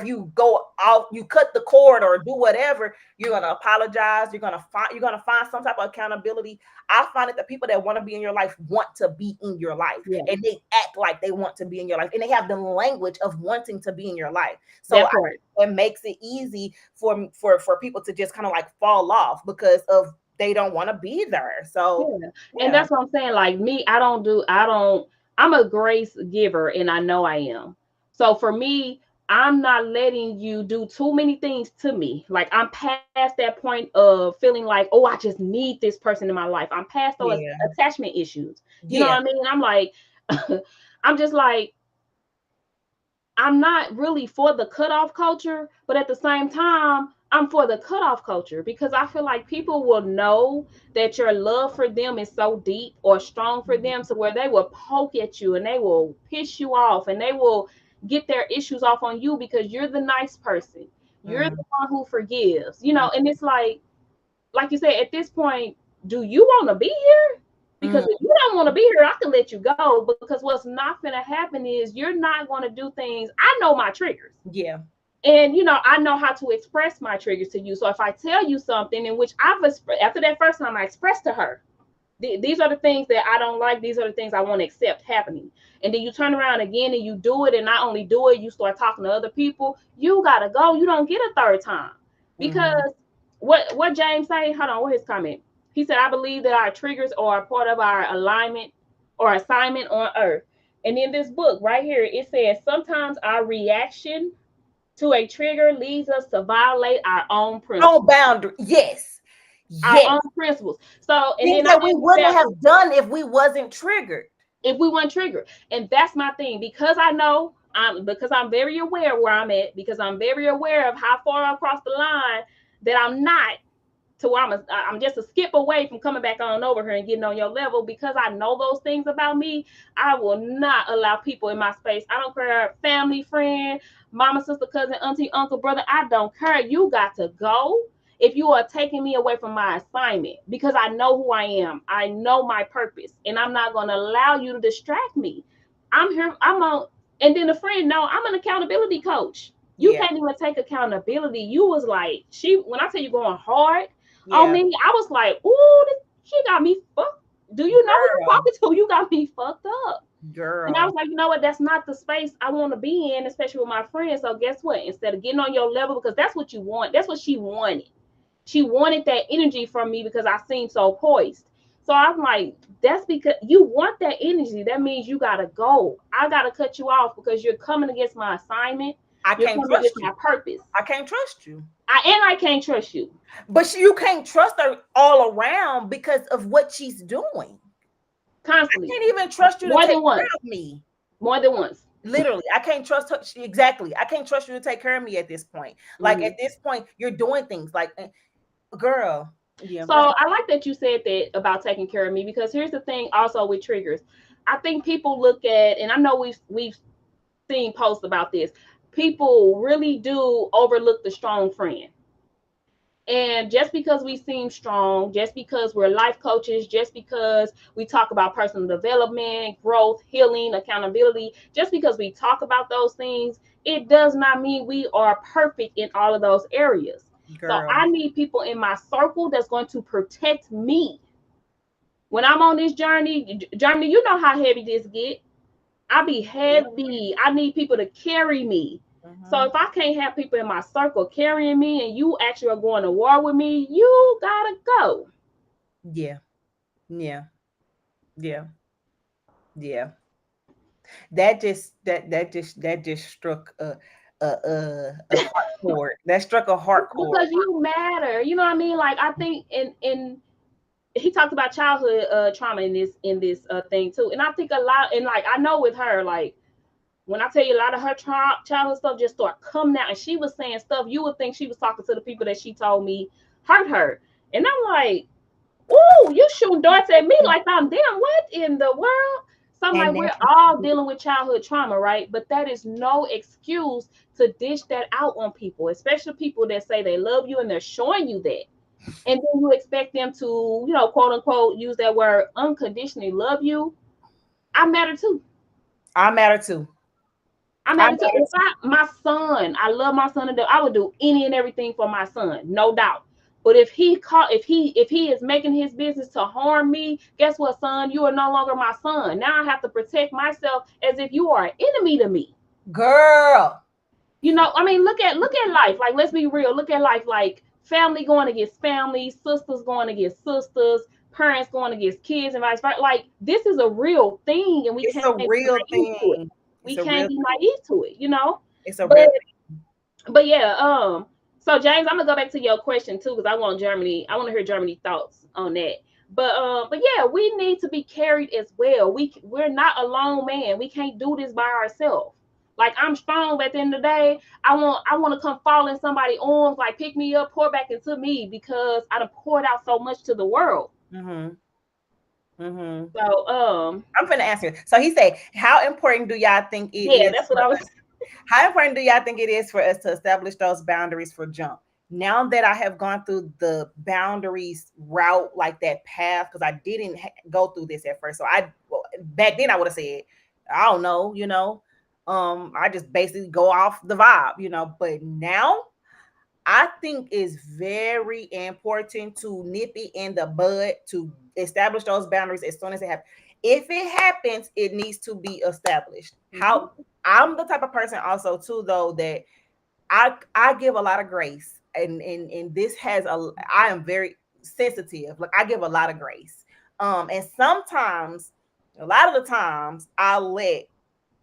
you go out, you cut the cord or do whatever, you're gonna apologize. You're gonna find some type of accountability. I find that the people that want to be in your life want to be in your life, Yeah, and they act like they want to be in your life, and they have the language of wanting to be in your life. So that part. it makes it easy for people to just kind of like fall off because of they don't want to be there. So Yeah. And yeah, that's what I'm saying. Like me, I'm a grace giver and I know I am. So for me, I'm not letting you do too many things to me. Like I'm past that point of feeling like, oh, I just need this person in my life. I'm past those yeah, attachment issues. You know what yeah. I mean? I'm like, I'm just like, I'm not really for the cutoff culture, but at the same time, I'm for the cutoff culture because I feel like people will know that your love for them is so deep or strong for them to where they will poke at you and they will piss you off and they will get their issues off on you because you're the nice person. You're Mm, the one who forgives, you know, mm, and it's like you said, at this point, do you want to be here? Because mm, if you don't want to be here, I can let you go. Because what's not going to happen is you're not going to do things. I know my triggers. yeah. And I know how to express my triggers to you. So if I tell you something in which after that first time I expressed to her, these are the things that I don't like. These are the things I want to accept happening. And then you turn around again and you do it. And not only do it, you start talking to other people. You got to go. You don't get a third time. Because Hmm. what James say? Hold on, what his comment? He said, I believe that our triggers are a part of our alignment or assignment on earth. And in this book right here, it says sometimes our reaction to a trigger leads us to violate our own On principles. boundary. Yes. Our Yes. own principles. So, and Things then I that we gave an wouldn't example. have done if we wasn't triggered. If we weren't triggered. And that's my thing because I know because I'm very aware where I'm at, because I'm very aware of how far across the line that I'm not to where I'm just a skip away from coming back on over here and getting on your level because I know those things about me. I will not allow people in my space. I don't care, family, friend, mama, sister, cousin, auntie, uncle, brother. I don't care. You got to go if you are taking me away from my assignment because I know who I am. I know my purpose, and I'm not going to allow you to distract me. I'm here. I'm on. And then a friend, no, I'm an accountability coach. You Yeah. can't even take accountability. You was like, when I tell you going hard on Yeah. me, I was like, ooh, she got me fucked. Do you know who you're Girl. talking to? You got me fucked up. And I Girl. was like, you know what? That's not the space I want to be in, especially with my friends. So guess what? Instead of getting on your level, because that's what you want, that's what she wanted. She wanted that energy from me because I seemed so poised. So I'm like, that's because you want that energy. That means you gotta go. I gotta cut you off because you're coming against my assignment. I You're can't coming against trust my you. purpose. I can't trust you. I can't trust you. But you can't trust her all around because of what she's doing. I Constantly. can't even trust you to More take than care once. of me. More than once. Literally, I can't trust her. Exactly. I can't trust you to take care of me at this point. Like at Mhm. this point, you're doing things like, girl. Yeah, So that's I like that you said that about taking care of me because here's the thing also with triggers. I think people look at, and I know we've seen posts about this. People really do overlook the strong friend. And just because we seem strong, just because we're life coaches, just because we talk about personal development, growth, healing, accountability, just because we talk about those things, it does not mean we are perfect in all of those areas. So girl. I need people in my circle that's going to protect me. When I'm on this journey, you know how heavy this get. I be Yeah. heavy. I need people to carry me. So Hmm. if I can't have people in my circle carrying me and you actually are going to war with me, you gotta go. Yeah. Yeah. Yeah. Yeah. That just struck a heart chord. That struck a heart chord. Because you matter. You know what I mean? Like I think in he talked about childhood trauma in this thing too. And I think a lot and like I know with her, like when I tell you a lot of her childhood stuff just start coming out and she was saying stuff you would think she was talking to the people that she told me hurt her. And I'm like, ooh, you shooting darts at me like I'm damn what in the world? So I'm And like, we're that's all dealing with childhood trauma, right? But that is no excuse to dish that out on people, especially people that say they love you and they're showing you that. And then you expect them to, quote unquote, use that word unconditionally love you. I matter too. I matter too. I'm I happy know to. If this. my son, I love my son to do. I would do any and everything for my son, no doubt. But if he is making his business to harm me, guess what, son? You are no longer my son. Now I have to protect myself as if you are an enemy to me. Girl. I mean, look at life. Like, let's be real. Look at life. Like, family going against family, sisters going against sisters, parents going against kids, and vice versa. Like, this is a real thing, and we It's can't a be real naive to it. thing. We It's a can't real be thing. naive to it. It's a But real yeah. So James, I'm gonna go back to your question too, because I want Germany. I want to hear Germany thoughts on that. But yeah, we need to be carried as well. We're not alone, man. We can't do this by ourselves. Like, I'm strong, but at the end of the day, I want to come fall in somebody's arms, like, pick me up, pour back into me, because I done poured out so much to the world. thing. Mm-hmm. So I'm finna ask you. So he said, how important do y'all think it yeah, is that's what for I was. us? How important do y'all think it is for us to establish those boundaries for jump? Now that I have gone through the boundaries route, like that path, because I didn't go through this at first. So back then I would have said, I don't know, I just basically go off the vibe, But now I think it's very important to nip it in the bud, to establish those boundaries as soon as it happens. If it happens, it needs to be established. Mhm. How I'm the type of person also too, though, that I give a lot of grace, and this has I am very sensitive. Like, I give a lot of grace. And sometimes, a lot of the times, I let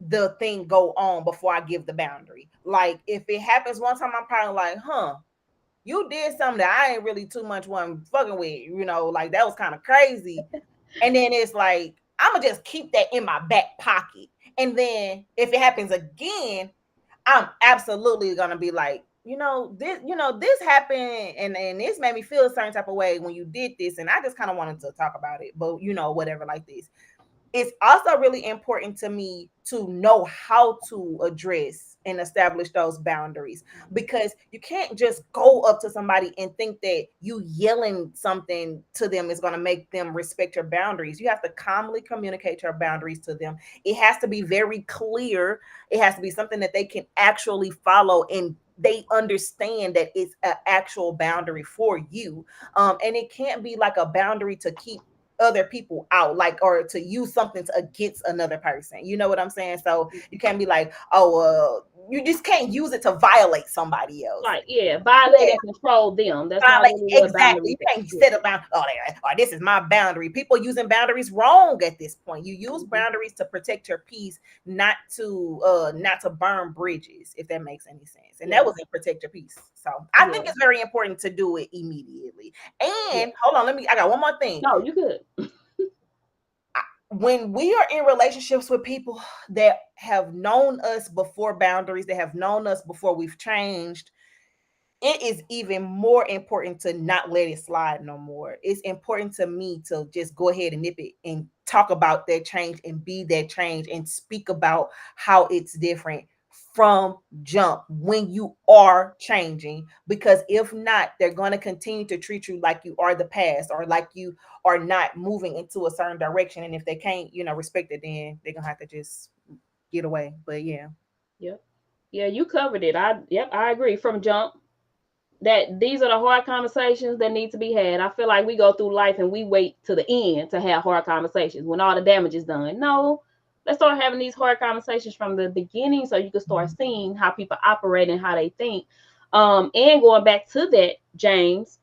the thing go on before I give the boundary. Like, if it happens one time, I'm probably like, huh, you did something that I ain't really too much one fucking with, like, that was kind of crazy. And then it's like, I'm gonna just keep that in my back pocket. And then if it happens again, I'm absolutely gonna be like, this happened, and this made me feel a certain type of way when you did this. And I just kind of wanted to talk about it, but whatever, like this. It's also really important to me to know how to address and establish those boundaries, because you can't just go up to somebody and think that you yelling something to them is going to make them respect your boundaries. You have to calmly communicate your boundaries to them. It has to be very clear. It has to be something that they can actually follow, and they understand that it's an actual boundary for you. And it can't be like a boundary to keep other people out, like, or to use something against another person. You know what I'm saying? So you can't be like, oh, you just can't use it to violate somebody else. Like, yeah, violate Yeah, and control them. That's not violate, really what exactly. boundaries You are. can't Yeah. set a bound. Oh, this is my boundary. People using boundaries wrong at this point. You use Mhm. boundaries to protect your peace, not to burn bridges, if that makes any sense. And that Yeah. wasn't protect your peace. So I think Yeah. it's very important to do it immediately. Yeah. And hold on, I got one more thing. No, you could. When we are in relationships with people that have known us before boundaries, that have known us before we've changed, it is even more important to not let it slide no more. It's important to me to just go ahead and nip it and talk about that change and be that change and speak about how it's different from jump when you are changing. Because if not, they're going to continue to treat you like you are the past, or like you are not moving into a certain direction. And if they can't, respect it, then they're going to have to just get away. But yeah. Yep. Yeah, you covered it. I agree from jump that these are the hard conversations that need to be had. I feel like we go through life and we wait to the end to have hard conversations when all the damage is done. No, let's start having these hard conversations from the beginning, so you can start seeing how people operate and how they think. And going back to that, James,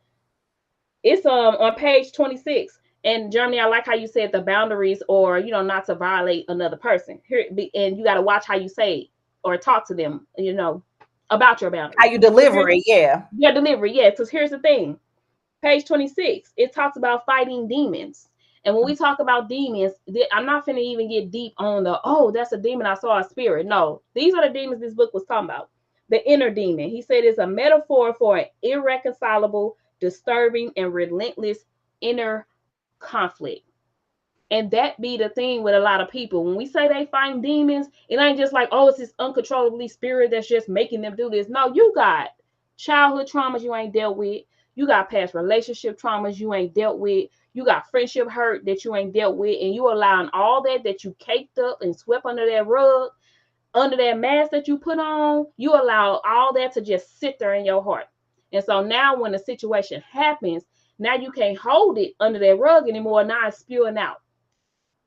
it's on page 26. And Germany, I like how you said the boundaries, or not to violate another person. And you got to watch how you say it or talk to them, about your How boundaries. you So deliver here's it, yeah. your delivery, yeah. Because here's the thing, page 26, it talks about fighting demons. And when we talk about demons, I'm not finna even get deep on that's a demon, I saw a spirit. No, these are the demons this book was talking about. The inner demon. He said it's a metaphor for an irreconcilable, disturbing, and relentless inner conflict. And that be the thing with a lot of people. When we say they find demons, it ain't just like, oh, it's this uncontrollably spirit that's just making them do this. No, you got childhood traumas you ain't dealt with. You got past relationship traumas you ain't dealt with. You got friendship hurt that you ain't dealt with. And you allowing all that you caked up and swept under that rug. under that mask that you put on, you allow all that to just sit there in your heart. And so now when a situation happens, now you can't hold it under that rug anymore. Now it's spewing out.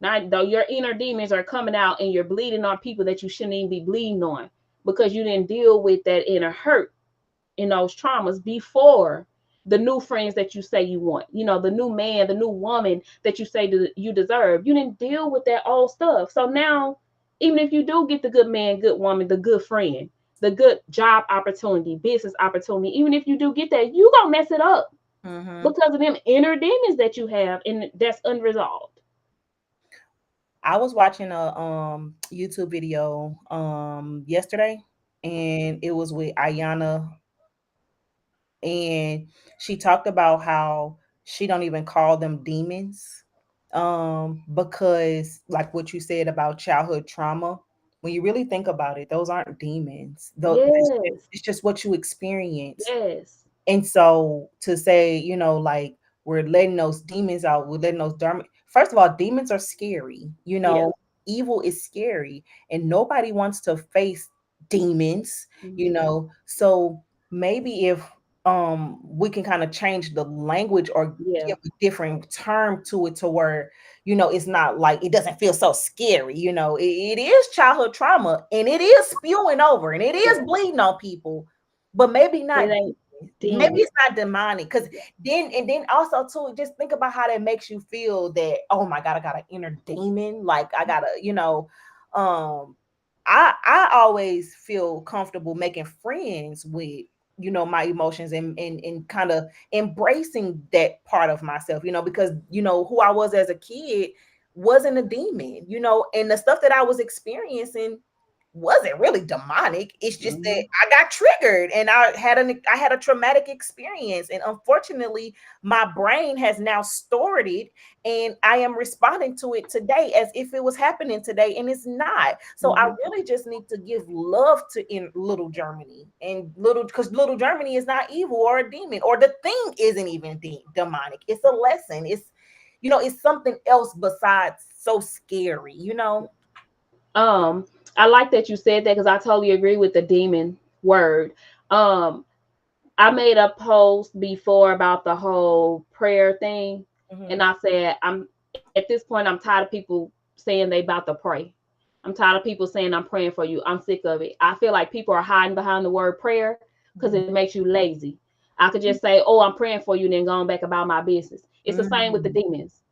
Now though your inner demons are coming out and you're bleeding on people that you shouldn't even be bleeding on because you didn't deal with that inner hurt in those traumas before the new friends that you say you want, the new man, the new woman that you say you deserve. You didn't deal with that old stuff. So now, even if you do get the good man, good woman, the good friend, the good job opportunity, business opportunity, even if you do get that, you gonna mess it up Mm-hmm. because of them inner demons that you have and that's unresolved. I was watching a YouTube video yesterday, and it was with Ayana, and she talked about how she don't even call them demons, because like what you said about childhood trauma, when you really think about it, those aren't demons, though Yes, it's just what you experience. yes, And so to say, like, we're letting those demons out, we're letting those first of all, demons are scary, yeah. evil is scary, and nobody wants to face demons, Mhm. so maybe if we can kind of change the language or Yeah. give a different term to it, to where it's not like, it doesn't feel so scary. It is childhood trauma, and it is spewing over, and it is Yeah. bleeding on people, but maybe But not. it ain't Maybe demon. it's not demonic, because Yeah. then also too, just think about how that makes you feel, that, oh my god, I got an inner demon, like I gotta, um I always feel comfortable making friends with, my emotions, and kind of embracing that part of myself, because who I was as a kid wasn't a demon, and the stuff that I was experiencing wasn't really demonic. It's just that Mhm. I got triggered, and I had a traumatic experience, and unfortunately my brain has now stored it, and I am responding to it today as if it was happening today, and it's not. So I Mhm. really just need to give love to in little Germany, and little, because little Germany is not evil or a demon, or the thing isn't even demonic. It's a lesson. It's something else besides so scary. Um, I like that you said that because I totally agree with the demon word. Um, I made a post before about the whole prayer thing, Hmm. and I said I'm at this point I'm tired of people saying they about to pray. I'm tired of people saying I'm praying for you. I'm sick of it. I feel like people are hiding behind the word prayer because it makes you lazy. I could just say, "Oh, I'm praying for you," and then going back about my business. It's the same with the Mm, demons.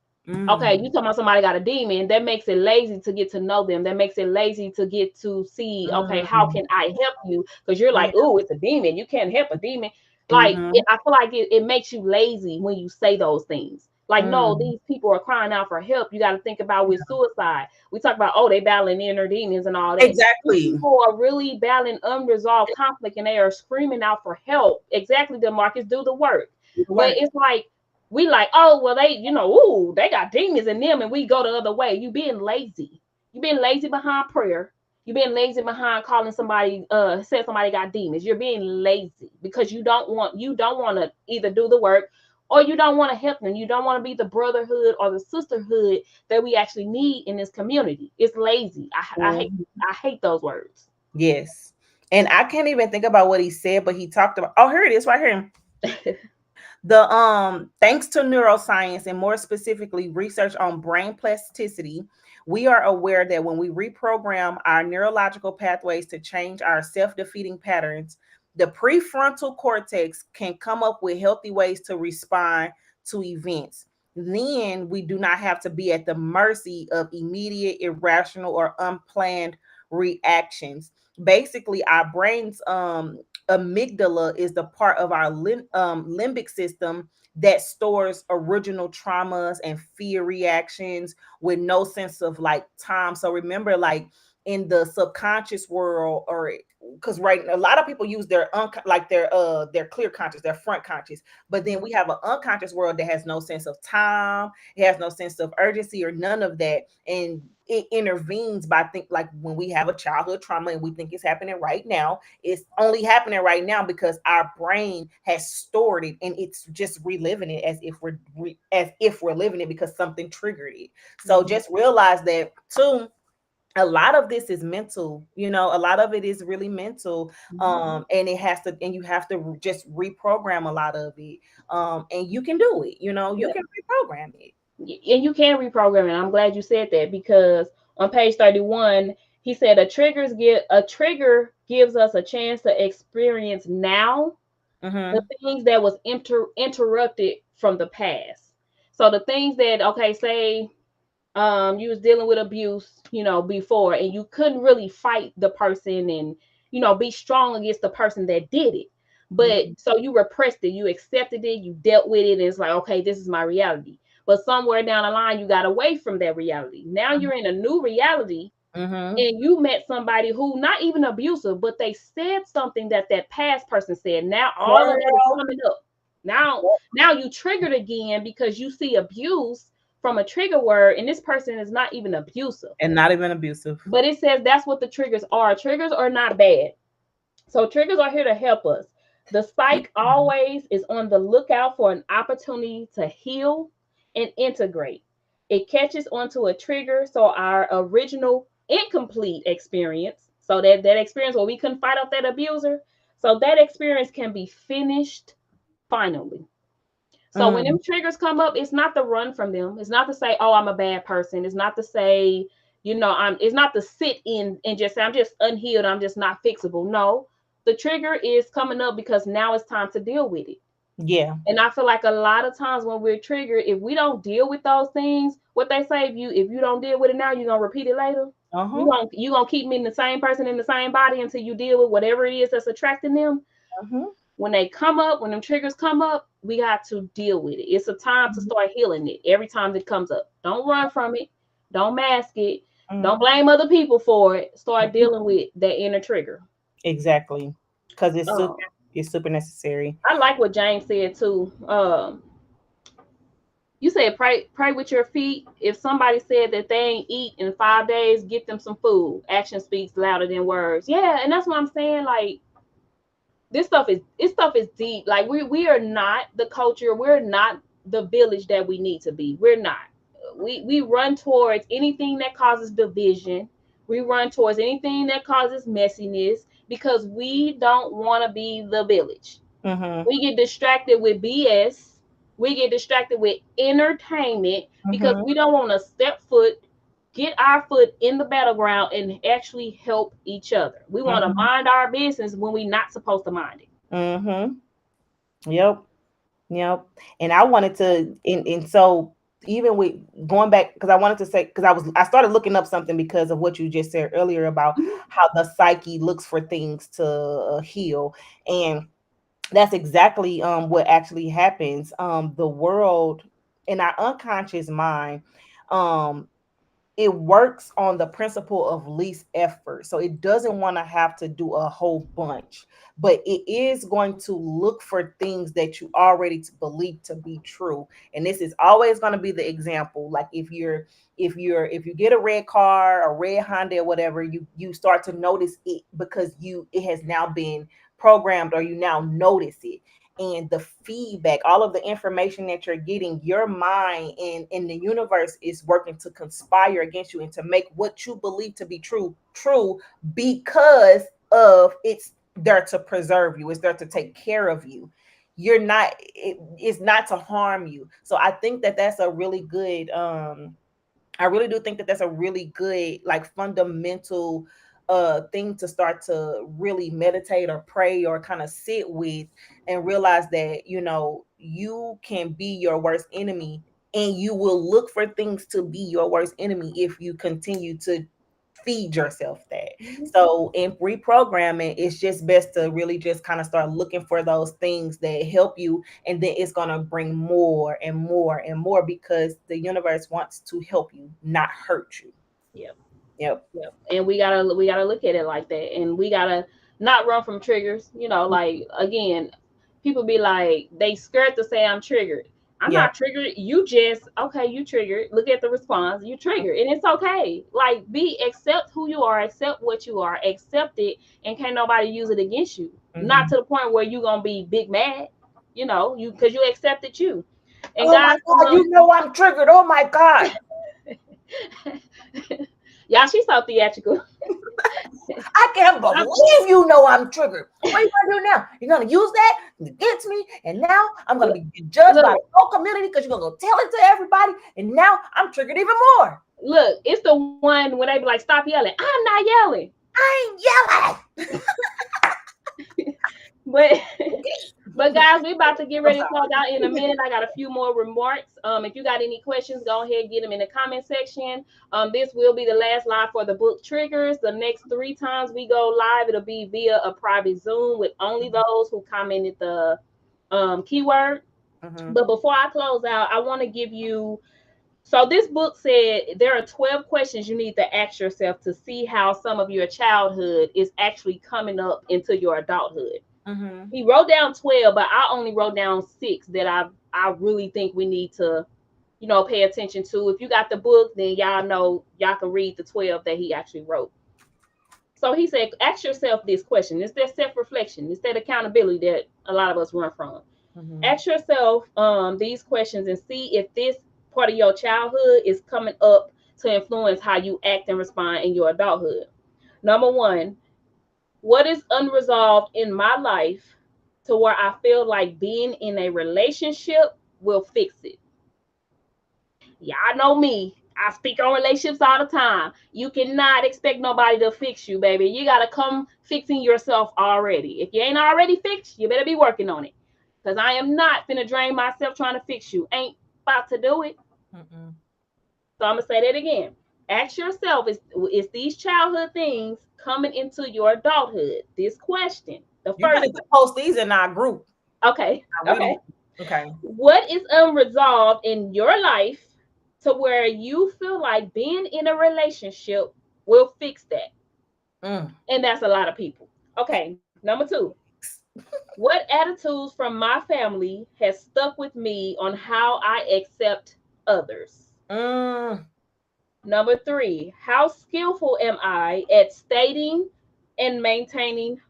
Okay, mm, you talking about somebody got a demon, that makes it lazy to get to know them. That makes it lazy to get to see, okay, how mm, can I help you? Because you're yeah, like, oh, it's a demon. You can't help a demon. Like, mhm, I feel like it makes you lazy when you say those things. Like, no, mm, these people are crying out for help. You got to think about with suicide. We talk about, oh, they battling inner demons and all that. These exactly. people are really battling unresolved conflict and they are screaming out for help. Exactly, DeMarcus, do the work. It But work. it's like, we like, oh, well, they, ooh, they got demons in them, and we go the other way. You being lazy. You being lazy behind prayer. You being lazy behind calling somebody, said somebody got demons. You're being lazy because you don't want to either do the work or you don't want to help them. You don't want to be the brotherhood or the sisterhood that we actually need in this community. It's lazy. Mhm. I hate those words. Yes. And I can't even think about what he said, but he talked about, oh, here it is right here. The thanks to neuroscience, and more specifically research on brain plasticity, we are aware that when we reprogram our neurological pathways to change our self-defeating patterns, the prefrontal cortex can come up with healthy ways to respond to events. Then we do not have to be at the mercy of immediate, irrational, or unplanned reactions. Basically, our brain's amygdala is the part of our limbic system that stores original traumas and fear reactions with no sense of like time. So remember, like, in the subconscious world, or because right, a lot of people use their like their clear conscious, their front conscious, but then we have an unconscious world that has no sense of time, it has no sense of urgency or none of that, and it intervenes by think, like, when we have a childhood trauma and we think it's happening right now, it's only happening right now because our brain has stored it, and it's just reliving it as if we're living it because something triggered it. So Mhm. just realize that too, a lot of this is mental, a lot of it is really mental. And it has to, and you have to just reprogram a lot of it. And you can do it, you Yeah. can reprogram it. And you can reprogram it. I'm glad you said that because on page 31, he said a trigger gives us a chance to experience now the Mm-hmm. things that was interrupted from the past. So the things that, okay, say you was dealing with abuse, before, and you couldn't really fight the person and be strong against the person that did it, but so you repressed it, you accepted it, you dealt with it, and it's like, okay, this is my reality. But somewhere down the line you got away from that reality. Now you're in a new reality, Mm-hmm. and you met somebody who not even abusive, but they said something that past person said. Now all of that is Girl. coming up. Now you triggered again because you see abuse from a trigger word, and this person is not even abusive. And not even abusive. But it says that's what the triggers are. Triggers are not bad. So triggers are here to help us. The psych always is on the lookout for an opportunity to heal and integrate. It catches onto a trigger, so our original incomplete experience, so that experience where we couldn't fight off that abuser, so that experience can be finished finally. So when Mm. them triggers come up, it's not to run from them. It's not to say, "Oh, I'm a bad person." It's not to say, I'm. It's not to sit in and just say, "I'm just unhealed. I'm just not fixable." No, the trigger is coming up because now it's time to deal with it. Yeah. And I feel like a lot of times when we're triggered, if we don't deal with those things, what they say, if you don't deal with it now, you're gonna repeat it later. Uh-huh. You gonna keep meeting the same person in the same body until you deal with whatever it is that's attracting them. Uh-huh. When they come up, when them triggers come up, we got to deal with it. It's a time to start healing it every time it comes up. Don't run from it. Don't mask it. Don't Mm-hmm. blame other people for it. Start dealing with that inner trigger. Exactly. Because Um, it's super necessary. I like what James said too. You said pray with your feet. If somebody said that they ain't eat in 5 days, get them some food. Action speaks louder than words. Yeah, and that's what I'm saying. Like this stuff is deep. Like we are not the culture. We're not the village that we need to be. We're not. We run towards anything that causes division. We run towards anything that causes messiness because we don't want to be the village. Mm-hmm. We get distracted with BS. We get distracted with entertainment because Mm-hmm. we don't want to get our foot in the battleground and actually help each other. We want to Mm-hmm. mind our business when we're not supposed to mind it. Mm-hmm. Yep. Yep. And I wanted to, and so even with going back, because I wanted to say, because I started looking up something because of what you just said earlier about Mhm. how the psyche looks for things to heal. And that's exactly what actually happens. The world in our unconscious mind, um it works on the principle of least effort. So it doesn't want to have to do a whole bunch, but it is going to look for things that you already believe to be true. And this is always going to be the example. Like if you get a red car, a red Honda or whatever, you start to notice it because it has now been programmed, or you now notice it. And the feedback, all of the information that you're getting, your mind and in the universe is working to conspire against you and to make what you believe to be true, because of it's there to preserve you, it's there to take care of you. It's not to harm you. So I think that that's a really good I really do think that that's a really good, like, fundamental thing to start to really meditate or pray or kind of sit with, and realize that you can be your worst enemy, and you will look for things to be your worst enemy if you continue to feed yourself that. Mhm. So in reprogramming, it's just best to really just kind of start looking for those things that help you, and then it's going to bring more and more and more, because the universe wants to help you, not hurt you. Yep. Yep. Yep. And we gotta look at it like that, and we gotta not run from triggers. Like again, people be like they scared to say I'm triggered. I'm Yep. not triggered. You just okay. You triggered. Look at the response. You triggered, and it's okay. Like accept who you are, accept what you are, accept it, and can't nobody use it against you. Not Hmm. to the point where you gonna be big mad. You because you accepted you. And Oh my guys, God, I'm triggered. Oh my God. Y'all, she's so theatrical. I can't I'm- believe you know I'm triggered. What are you gonna do now? You're gonna use that against me, and now I'm gonna be judged by look, the whole community because you're gonna go tell it to everybody, and now I'm triggered even more. look, it's the one when they be like, "Stop yelling." I'm not yelling, I ain't yelling. but but Okay. guys, we about to get I'm ready to close out in a minute. I got a few more remarks. If you got any questions, go ahead, get them in the comment section. This will be the last live for the book triggers. The next 3 times we go live, it'll be via a private Zoom with only those who commented the keyword. sorry. But before I close out, I want to give you. So this book said there are 12 questions you need to ask yourself to see how some of your childhood is actually coming up into your adulthood. Mm-hmm. He wrote down 12, but I only wrote down 6 that I really think we need to, pay attention to. If you got the book, then y'all know y'all can read the 12 that he actually wrote. So he said, ask yourself this question. It's that self-reflection. It's that accountability that a lot of us run from. Mm-hmm. Ask yourself these questions and see if this part of your childhood is coming up to influence how you act and respond in your adulthood. Number one, what is unresolved in my life to where I feel like being in a relationship will fix it? Y'all know me. I speak on relationships all the time. You cannot expect nobody to fix you, baby. You got to come fixing yourself already. If you ain't already fixed, you better be working on it. Because I am not finna drain myself trying to fix you. Ain't about to do it. Mm-mm. So I'm going to say that again. Ask yourself, is these childhood things coming into your adulthood? This question, the You first better post these in our group. one. Okay. I Okay. really. Okay. What is unresolved in your life to where you feel like being in a relationship will fix that? Mm. And that's a lot of people. Okay. Number 2. What attitudes from my family has stuck with me on how I accept others? Mm. Number 3, how skillful am I at stating and maintaining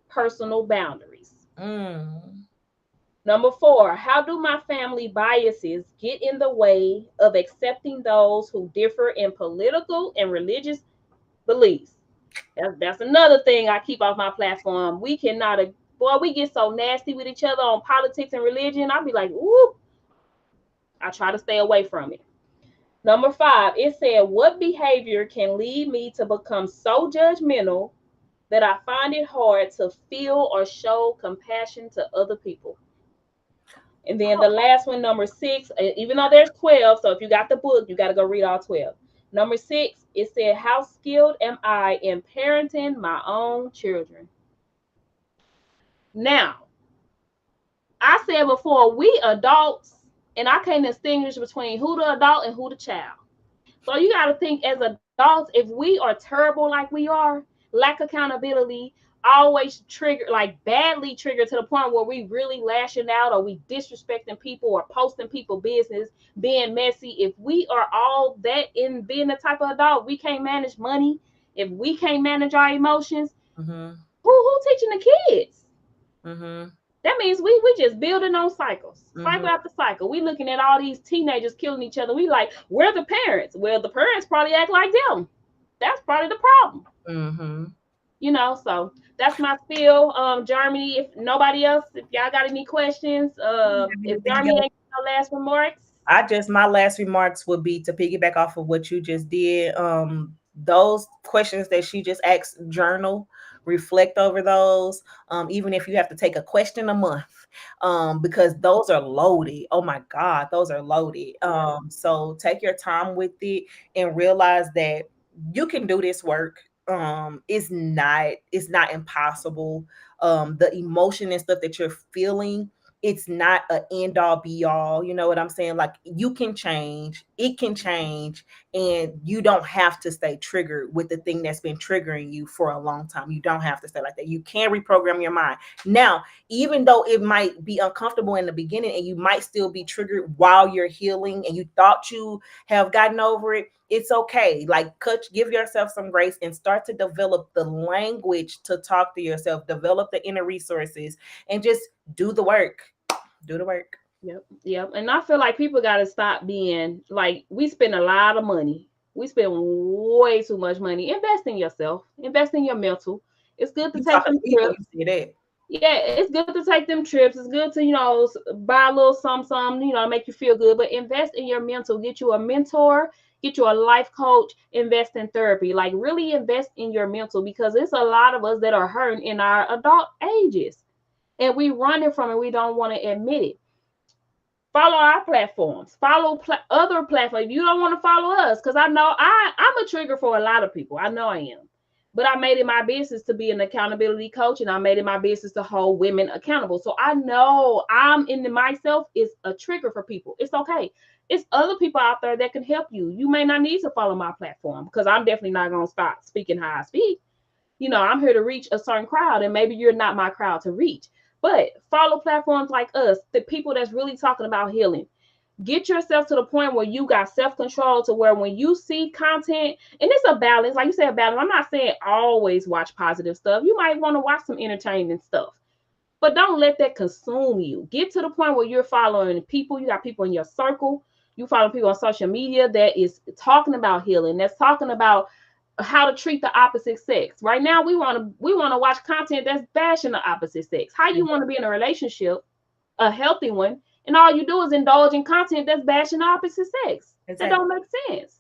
personal boundaries? Mm. Number 4, how do my family biases get in the way of accepting those who differ in political and religious beliefs? That's another thing I keep off my platform. We cannot, boy, we get so nasty with each other on politics and religion. I'll be like, ooh, I try to stay away from it. Number 5, it said, what behavior can lead me to become so judgmental that I find it hard to feel or show compassion to other people? And then the last one, number 6, even though there's 12, so if you got the book, you got to go read all 12. Number 6, it said, how skilled am I in parenting my own children? Now, I said before, we adults, and I can't distinguish between who the adult and who the child. So you got to think as adults, if we are terrible like we are, lack accountability, always trigger, like badly triggered to the point where we really lashing out or we disrespecting people or posting people business, being messy. If we are all that in being the type of adult, we can't manage money. If we can't manage our emotions, Mm-hmm. who teaching the kids? Mm-hmm. That means we just building on cycles, Mm-hmm. cycle after cycle. We looking at all these teenagers killing each other. We like, we're the parents. Well, the parents probably act like them. That's probably the problem. Mm-hmm. So that's my spiel. Germany, if nobody else, if y'all got any questions, if Anything Germany else? ain't got no last remarks. My last remarks would be to piggyback off of what you just did. Those questions that she just asked, journal, reflect over those. Even if you have to take a question a month, because those are loaded. Oh my God, those are loaded. Yeah. So take your time with it and realize that you can do this work. It's not impossible. The emotion and stuff that you're feeling, it's not an end all be all. You know what I'm saying? Like, you can change, it can change, and you don't have to stay triggered with the thing that's been triggering you for a long time. You don't have to stay like that. You can reprogram your mind. Now, even though it might be uncomfortable in the beginning and you might still be triggered while you're healing and you thought you have gotten over it, it's okay. Like, give yourself some grace and start to develop the language to talk to yourself, develop the inner resources, and just do the work. Do the work. Yep. Yep. And I feel like people got to stop being like, we spend a lot of money We spend way too much money. Invest in yourself. Invest in your mental. It's good to You take talking them to me when trips. you say that. Yeah, it's good to take them trips. It's good to, buy a little some, make you feel good. But invest in your mental. Get you a mentor, get you a life coach, invest in therapy. Like really invest in your mental because it's a lot of us that are hurting in our adult ages. And we running from it. We don't want to admit it. Follow our platforms. Follow other platforms. You don't want to follow us because I know I'm a trigger for a lot of people. I know I am. But I made it my business to be an accountability coach and I made it my business to hold women accountable. So I know I'm in myself is a trigger for people. It's okay. It's other people out there that can help you. You may not need to follow my platform because I'm definitely not going to stop speaking how I speak. I'm here to reach a certain crowd, and maybe you're not my crowd to reach. But follow platforms like us, the people that's really talking about healing. Get yourself to the point where you got self-control to where when you see content, and it's a balance, like you said, a balance. I'm not saying always watch positive stuff. You might want to watch some entertaining stuff, but don't let that consume you. Get to the point where you're following people. You got people in your circle. You follow people on social media that is talking about healing, that's talking about how to treat the opposite sex. Right now, we want to watch content that's bashing the opposite sex. How you want to be in a relationship, a healthy one, and all you do is indulge in content that's bashing the opposite sex? That Exactly. don't make sense.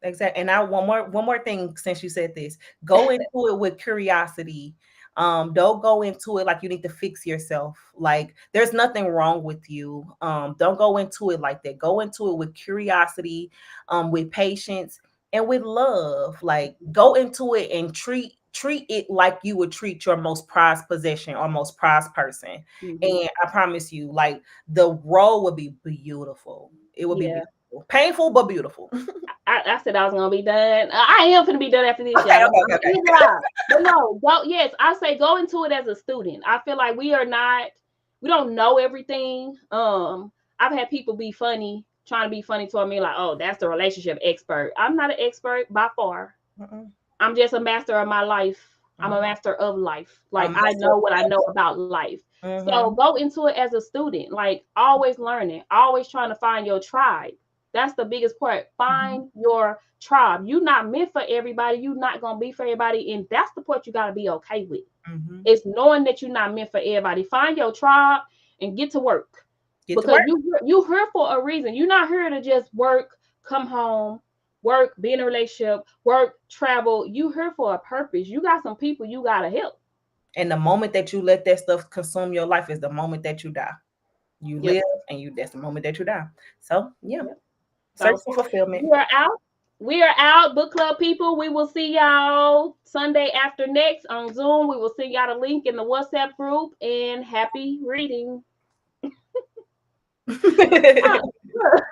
Exactly. And I one more thing since you said this. Go into it with curiosity. Don't go into it like you need to fix yourself. Like there's nothing wrong with you. Don't go into it like that. Go into it with curiosity, with patience and with love. Like go into it and treat it like you would treat your most prized possession or most prized person. Mm-hmm. And I promise you, like the role would be beautiful. It would be Yeah. beautiful. Painful but beautiful. I said I was gonna be done. I am gonna be done after this, Okay, y'all. okay, I'm okay, gonna okay. lie. But no, go. Yes, I say go into it as a student. I feel like we don't know everything. I've had people be funny, trying to be funny toward me, like, oh, that's the relationship expert. I'm not an expert by far. Mm-mm. I'm just a master of my life. I'm a Mhm. master of life. A Like I master know of what I know self. about life. So Mhm. go into it as a student, like always learning, always trying to find your tribe. That's the biggest part. Mhm. Find your tribe. You're not meant for everybody. You're not gonna be for everybody, and that's the part you gotta be okay with. Mhm. It's knowing that you're not meant for everybody. Find your tribe and get to work Get to because work. you here for a reason. You're not here to just work, come home, work, be in a relationship, work, travel. You here for a purpose. You got some people you gotta help. And the moment that you let that stuff consume your life is the moment that you die. You Yep. live and you that's the moment that you die. So yeah. Yep. Search So for fulfillment. we are out. We are out, book club people. We will see y'all Sunday after next on Zoom. We will send y'all the link in the WhatsApp group and happy reading. Ah, look,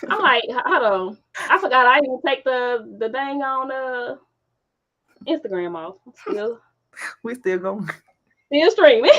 I'm like, hold on. I forgot I didn't take the dang on Instagram off. Still We still going. still streaming.